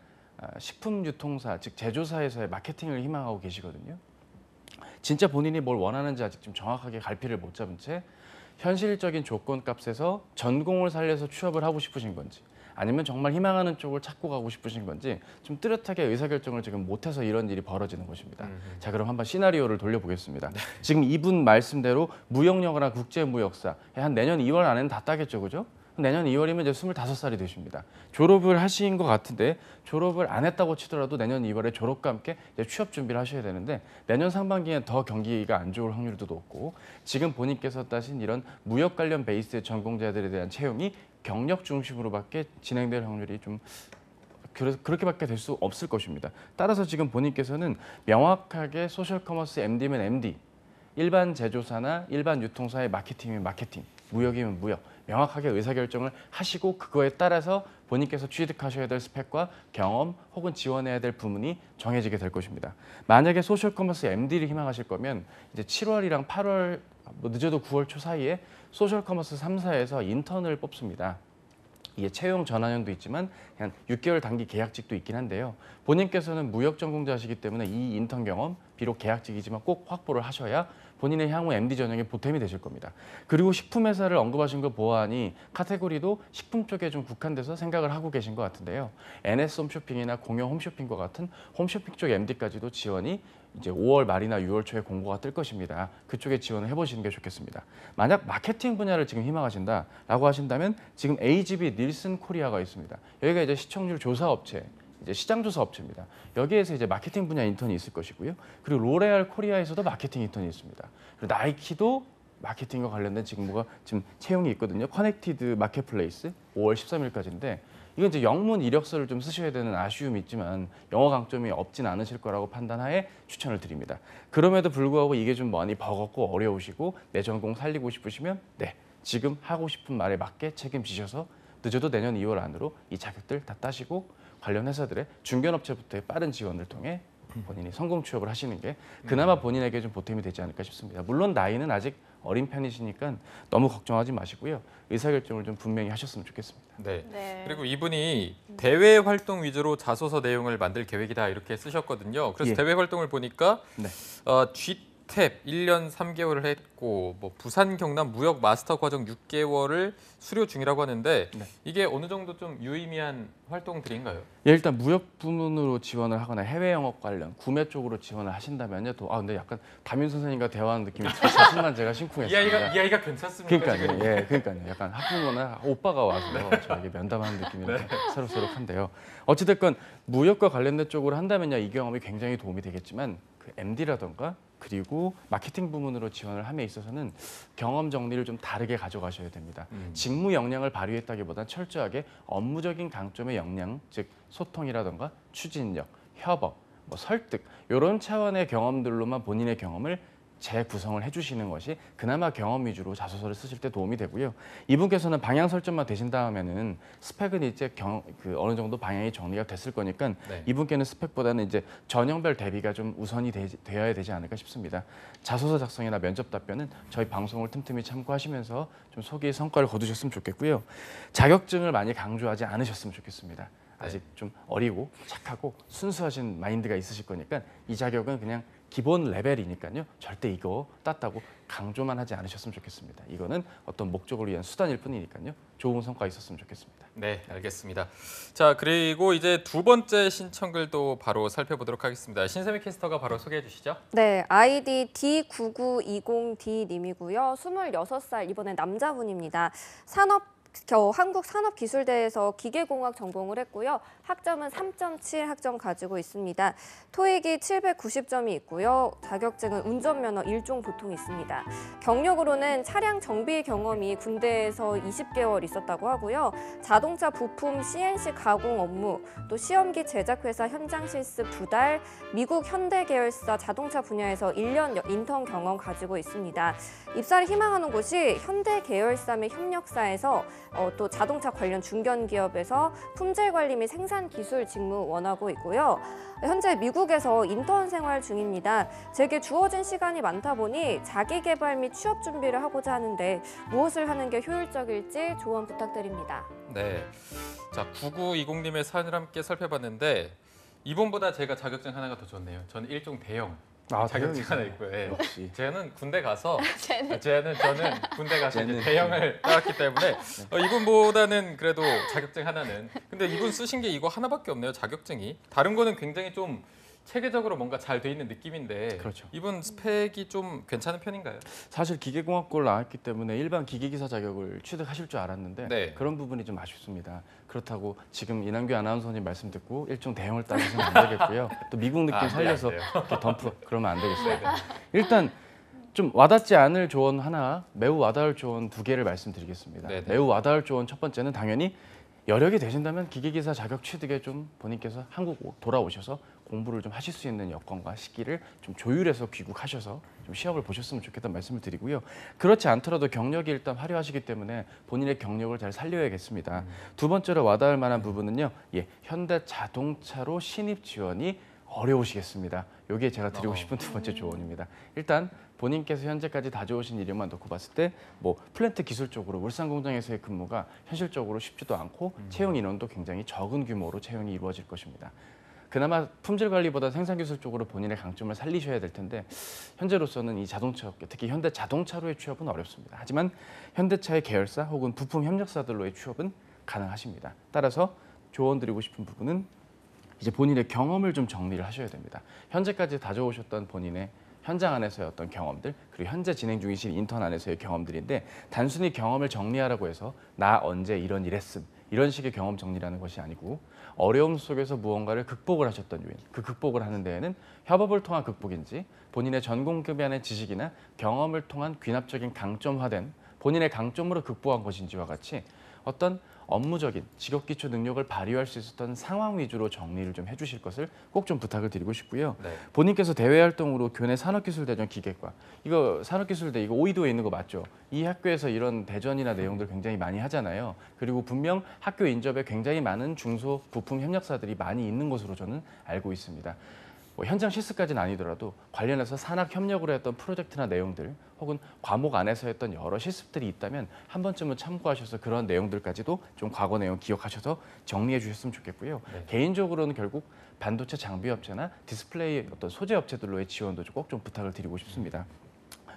식품 유통사, 즉 제조사에서의 마케팅을 희망하고 계시거든요. 진짜 본인이 뭘 원하는지 아직 좀 정확하게 갈피를 못 잡은 채 현실적인 조건값에서 전공을 살려서 취업을 하고 싶으신 건지 아니면 정말 희망하는 쪽을 찾고 가고 싶으신 건지 좀 뚜렷하게 의사결정을 지금 못해서 이런 일이 벌어지는 것입니다. 자, 그럼 한번 시나리오를 돌려보겠습니다. 지금 이분 말씀대로 무역영어나 국제무역사 한 내년 2월 안에는 다 따겠죠, 그죠? 내년 2월이면 이제 25살이 되십니다. 졸업을 하신 것 같은데 졸업을 안 했다고 치더라도 내년 2월에 졸업과 함께 이제 취업 준비를 하셔야 되는데 내년 상반기엔 더 경기가 안 좋을 확률도 높고 지금 본인께서 따신 이런 무역 관련 베이스의 전공자들에 대한 채용이 경력 중심으로밖에 진행될 확률이 좀 그렇게밖에 될 수 없을 것입니다. 따라서 지금 본인께서는 명확하게 소셜커머스 MD면 MD, 일반 제조사나 일반 유통사의 마케팅이면 마케팅, 무역이면 무역, 명확하게 의사결정을 하시고 그거에 따라서 본인께서 취득하셔야 될 스펙과 경험 혹은 지원해야 될 부문이 정해지게 될 것입니다. 만약에 소셜커머스 MD를 희망하실 거면 이제 7월이랑 8월, 늦어도 9월 초 사이에 소셜커머스 3사에서 인턴을 뽑습니다. 이게 채용 전환형도 있지만 한 6개월 단기 계약직도 있긴 한데요. 본인께서는 무역 전공자시기 때문에 이 인턴 경험, 비록 계약직이지만 꼭 확보를 하셔야 본인의 향후 MD 전형에 보탬이 되실 겁니다. 그리고 식품회사를 언급하신 거 보아하니 카테고리도 식품 쪽에 좀 국한돼서 생각을 하고 계신 것 같은데요. NS 홈쇼핑이나 공영 홈쇼핑과 같은 홈쇼핑 쪽 MD까지도 지원이 이제 5월 말이나 6월 초에 공고가 뜰 것입니다. 그쪽에 지원을 해보시는 게 좋겠습니다. 만약 마케팅 분야를 지금 희망하신다라고 하신다면 지금 AGB 닐슨 코리아가 있습니다. 여기가 이제 시청률 조사 업체, 이제 시장 조사 업체입니다. 여기에서 이제 마케팅 분야 인턴이 있을 것이고요. 그리고 로레알 코리아에서도 마케팅 인턴이 있습니다. 그리고 나이키도 마케팅과 관련된 직무가 지금 채용이 있거든요. 커넥티드 마켓플레이스 5월 13일까지인데 이건 이제 영문 이력서를 좀 쓰셔야 되는 아쉬움이 있지만 영어 강점이 없진 않으실 거라고 판단하에 추천을 드립니다. 그럼에도 불구하고 이게 좀 많이 버겁고 어려우시고 내 전공 살리고 싶으시면 네, 지금 하고 싶은 말에 맞게 책임지셔서 늦어도 내년 2월 안으로 이 자격들 다 따시고 관련 회사들의 중견업체부터의 빠른 지원을 통해 본인이 성공 취업을 하시는 게 그나마 본인에게 좀 보탬이 되지 않을까 싶습니다. 물론 나이는 아직 어린 편이시니까 너무 걱정하지 마시고요. 의사결정을 좀 분명히 하셨으면 좋겠습니다. 네. 그리고 이분이 대외 활동 위주로 자소서 내용을 만들 계획이다 이렇게 쓰셨거든요. 그래서 대외 활동을 보니까 탭 1년 3개월을 했고 뭐 부산 경남 무역 마스터 과정 6개월을 수료 중이라고 하는데 네. 이게 어느 정도 좀 유의미한 활동들인가요? 예, 일단 무역 부문으로 지원을 하거나 해외 영업 관련 구매 쪽으로 지원을 하신다면요. 또 근데 약간 담임 선생님과 대화하는 느낌이 들어서 자신만 제가 심쿵했습니다. 이 아이가 괜찮습니까? 그러니까요. 예, 그러니까요. 약간 학부모나 오빠가 와서 저에게 면담하는 느낌이 새록새록한데요. 어찌됐건 무역과 관련된 쪽으로 한다면요, 이 경험이 굉장히 도움이 되겠지만 그 MD라던가 그리고 마케팅 부문으로 지원을 함에 있어서는 경험 정리를 좀 다르게 가져가셔야 됩니다. 직무 역량을 발휘했다기보다는 철저하게 업무적인 강점의 역량, 즉 소통이라던가 추진력, 협업, 뭐 설득 이런 차원의 경험들로만 본인의 경험을 재구성을 해주시는 것이 그나마 경험 위주로 자소서를 쓰실 때 도움이 되고요. 이분께서는 방향 설정만 되신 다음에는 스펙은 이제 어느 정도 방향이 정리가 됐을 거니까 네. 이분께는 스펙보다는 이제 전형별 대비가 좀 우선이 되어야 되지 않을까 싶습니다. 자소서 작성이나 면접 답변은 저희 방송을 틈틈이 참고하시면서 좀 소기의 성과를 거두셨으면 좋겠고요. 자격증을 많이 강조하지 않으셨으면 좋겠습니다. 아직 좀 어리고 착하고 순수하신 마인드가 있으실 거니까 이 자격은 그냥 기본 레벨이니까요. 절대 이거 땄다고 강조만 하지 않으셨으면 좋겠습니다. 이거는 어떤 목적을 위한 수단일 뿐이니까요. 좋은 성과 있었으면 좋겠습니다. 네, 알겠습니다. 자, 그리고 이제 두 번째 신청글도 바로 살펴보도록 하겠습니다. 신세미 캐스터가 바로 소개해 주시죠. 네, 아이디 D9920D님이고요. 26살, 이번엔 남자분입니다. 한국산업기술대에서 기계공학 전공을 했고요. 학점은 3.7 학점 가지고 있습니다. 토익이 790점이 있고요. 자격증은 운전면허 1종 보통 있습니다. 경력으로는 차량 정비 경험이 군대에서 20개월 있었다고 하고요. 자동차 부품 CNC 가공 업무, 또 시험기 제작회사 현장 실습 2달, 미국 현대 계열사 자동차 분야에서 1년 인턴 경험 가지고 있습니다. 입사를 희망하는 곳이 현대 계열사 및 협력사에서 또 자동차 관련 중견기업에서 품질관리 및 생산기술 직무 원하고 있고요. 현재 미국에서 인턴 생활 중입니다. 제게 주어진 시간이 많다 보니 자기개발 및 취업 준비를 하고자 하는데 무엇을 하는 게 효율적일지 조언 부탁드립니다. 네, 자 9920님의 사연을 함께 살펴봤는데 이분보다 제가 자격증 하나가 더 좋네요. 저는 일종 대형. 자격증 하나 있고요. 예. 역시. 저는 군대 가서 저는 군대 가서 이제 대형을 따왔기 때문에 이분보다는 그래도 자격증 하나는. 근데 이분 쓰신 게 이거 하나밖에 없네요. 자격증이. 다른 거는 굉장히 좀 체계적으로 뭔가 잘 돼 있는 느낌인데 그렇죠. 이분 스펙이 좀 괜찮은 편인가요? 사실 기계공학고를 나왔기 때문에 일반 기계기사 자격을 취득하실 줄 알았는데 네. 그런 부분이 좀 아쉽습니다. 그렇다고 지금 이남규 아나운서님 말씀 듣고 일종 대형을 따셔서는 안 되겠고요. 또 미국 느낌 살려서 이렇게 덤프 그러면 안 되겠습니다. 일단 좀 와닿지 않을 조언 하나, 매우 와닿을 조언 2개를 말씀드리겠습니다. 네네. 매우 와닿을 조언 첫 번째는 당연히 여력이 되신다면 기계기사 자격 취득에 좀 본인께서 한국 돌아오셔서 공부를 좀 하실 수 있는 여건과 시기를 좀 조율해서 귀국하셔서 좀 시험을 보셨으면 좋겠다는 말씀을 드리고요. 그렇지 않더라도 경력이 일단 화려하시기 때문에 본인의 경력을 잘 살려야겠습니다. 두 번째로 와닿을 만한 부분은요. 현대자동차로 신입 지원이 어려우시겠습니다. 이게 제가 드리고 싶은 두 번째 조언입니다. 일단 본인께서 현재까지 다져오신 이력만 놓고 봤을 때 뭐 플랜트 기술 쪽으로 울산 공장에서의 근무가 현실적으로 쉽지도 않고 채용 인원도 굉장히 적은 규모로 채용이 이루어질 것입니다. 그나마 품질 관리보다 생산 기술 쪽으로 본인의 강점을 살리셔야 될 텐데 현재로서는 이 자동차 업계, 특히 현대 자동차로의 취업은 어렵습니다. 하지만 현대차의 계열사 혹은 부품 협력사들로의 취업은 가능하십니다. 따라서 조언드리고 싶은 부분은 이제 본인의 경험을 좀 정리를 하셔야 됩니다. 현재까지 다져오셨던 본인의 현장 안에서의 어떤 경험들, 그리고 현재 진행 중이신 인턴 안에서의 경험들인데 단순히 경험을 정리하라고 해서 나 언제 이런 일 했음, 이런 식의 경험 정리라는 것이 아니고 어려움 속에서 무언가를 극복을 하셨던 요인, 그 극복을 하는 데에는 협업을 통한 극복인지 본인의 전공급여의 지식이나 경험을 통한 귀납적인 강점화된 본인의 강점으로 극복한 것인지와 같이 어떤 업무적인 직업기초 능력을 발휘할 수 있었던 상황 위주로 정리를 좀 해주실 것을 꼭 좀 부탁을 드리고 싶고요. 네. 본인께서 대외 활동으로 교내 산업기술대전 기계과 이거 산업기술대 이거 오이도에 있는 거 맞죠? 이 학교에서 이런 대전이나 내용들 굉장히 많이 하잖아요. 그리고 분명 학교 인접에 굉장히 많은 중소 부품 협력사들이 많이 있는 것으로 저는 알고 있습니다. 뭐 현장 실습까지는 아니더라도 관련해서 산학 협력으로 했던 프로젝트나 내용들 혹은 과목 안에서 했던 여러 실습들이 있다면 한 번쯤은 참고하셔서 그런 내용들까지도 좀 과거 내용 기억하셔서 정리해 주셨으면 좋겠고요. 네. 개인적으로는 결국 반도체 장비 업체나 디스플레이 어떤 소재 업체들로의 지원도 꼭 좀 부탁을 드리고 싶습니다.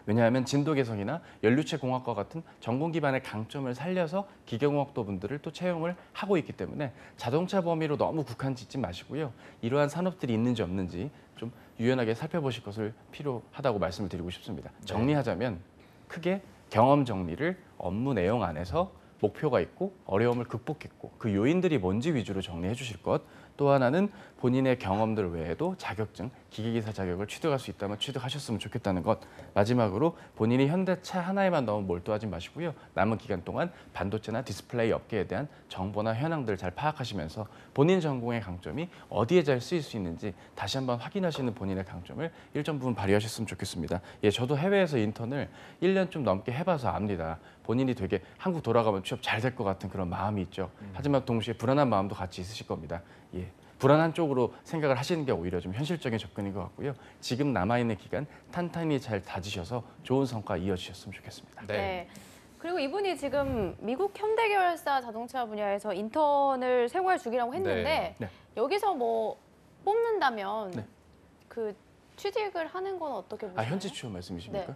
왜냐하면 진도 개성이나 연료체 공학과 같은 전공 기반의 강점을 살려서 기계공학도 분들을 또 채용을 하고 있기 때문에 자동차 범위로 너무 국한짓지 마시고요. 이러한 산업들이 있는지 없는지 좀 유연하게 살펴보실 것을 필요하다고 말씀을 드리고 싶습니다. 정리하자면 크게 경험 정리를 업무 내용 안에서 목표가 있고 어려움을 극복했고 그 요인들이 뭔지 위주로 정리해 주실 것. 또 하나는 본인의 경험들 외에도 자격증, 기계기사 자격을 취득할 수 있다면 취득하셨으면 좋겠다는 것. 마지막으로 본인이 현대차 하나에만 너무 몰두하지 마시고요. 남은 기간 동안 반도체나 디스플레이 업계에 대한 정보나 현황들을 잘 파악하시면서 본인 전공의 강점이 어디에 잘 쓰일 수 있는지 다시 한번 확인하시는 본인의 강점을 일정 부분 발휘하셨으면 좋겠습니다. 예, 저도 해외에서 인턴을 1년 좀 넘게 해봐서 압니다. 본인이 되게 한국 돌아가면 취업 잘 될 것 같은 그런 마음이 있죠. 하지만 동시에 불안한 마음도 같이 있으실 겁니다. 예. 불안한 쪽으로 생각을 하시는 게 오히려 좀 현실적인 접근인 것 같고요. 지금 남아있는 기간 탄탄히 잘 다지셔서 좋은 성과 이어주셨으면 좋겠습니다. 네. 그리고 이분이 지금 미국 현대계열사 자동차 분야에서 인턴을 생활 중이라고 했는데 네. 여기서 뭐 뽑는다면 그 취직을 하는 건 어떻게 보세요? 현지 취업 말씀이십니까?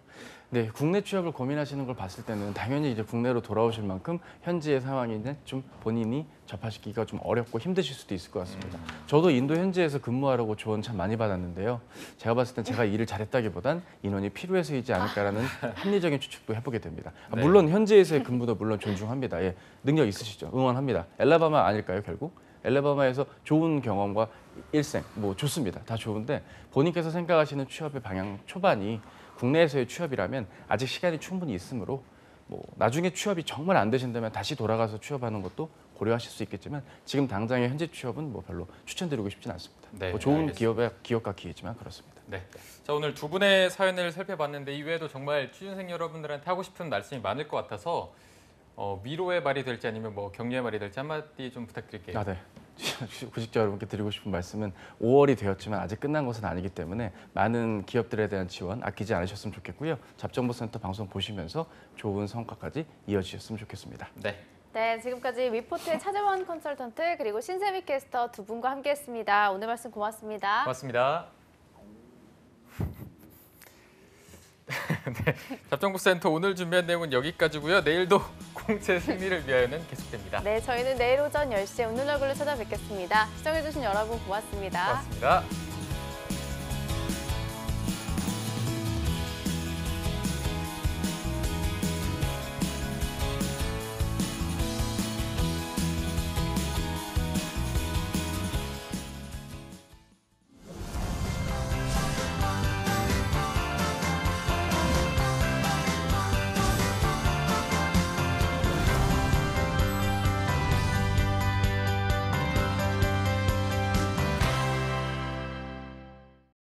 네, 국내 취업을 고민하시는 걸 봤을 때는 당연히 이제 국내로 돌아오실 만큼 현지의 상황이 이제 좀 본인이 접하시기가 좀 어렵고 힘드실 수도 있을 것 같습니다. 저도 인도 현지에서 근무하려고 조언 참 많이 받았는데요. 제가 봤을 땐 제가 일을 잘했다기보단 인원이 필요해서이지 않을까라는 합리적인 추측도 해보게 됩니다. 물론 현지에서의 근무도 물론 존중합니다. 예, 능력 있으시죠? 응원합니다. 엘라바마 아닐까요, 결국? 엘라바마에서 좋은 경험과 일생, 뭐 좋습니다. 다 좋은데 본인께서 생각하시는 취업의 방향 초반이 국내에서의 취업이라면 아직 시간이 충분히 있으므로 뭐 나중에 취업이 정말 안 되신다면 다시 돌아가서 취업하는 것도 고려하실 수 있겠지만 지금 당장의 현재 취업은 뭐 별로 추천드리고 싶진 않습니다. 네, 뭐 좋은 알겠습니다. 기업과 기회지만 그렇습니다. 네. 자, 오늘 두 분의 사연을 살펴봤는데 이외에도 정말 취준생 여러분들한테 하고 싶은 말씀이 많을 것 같아서 위로의 말이 될지 아니면 뭐 격려의 말이 될지 한마디 좀 부탁드릴게요. 네. 구직자 여러분께 드리고 싶은 말씀은 5월이 되었지만 아직 끝난 것은 아니기 때문에 많은 기업들에 대한 지원 아끼지 않으셨으면 좋겠고요. 잡정보센터 방송 보시면서 좋은 성과까지 이어지셨으면 좋겠습니다. 네, 지금까지 위포트의 차재원 컨설턴트 그리고 신세미 캐스터 두 분과 함께했습니다. 오늘 말씀 고맙습니다. 고맙습니다. 네, 잡정보센터 오늘 준비한 내용은 여기까지고요. 내일도 공채 승리를 위하여는 계속됩니다. 네, 저희는 내일 오전 10시에 웃는 얼굴로 찾아뵙겠습니다. 시청해주신 여러분 고맙습니다. 고맙습니다.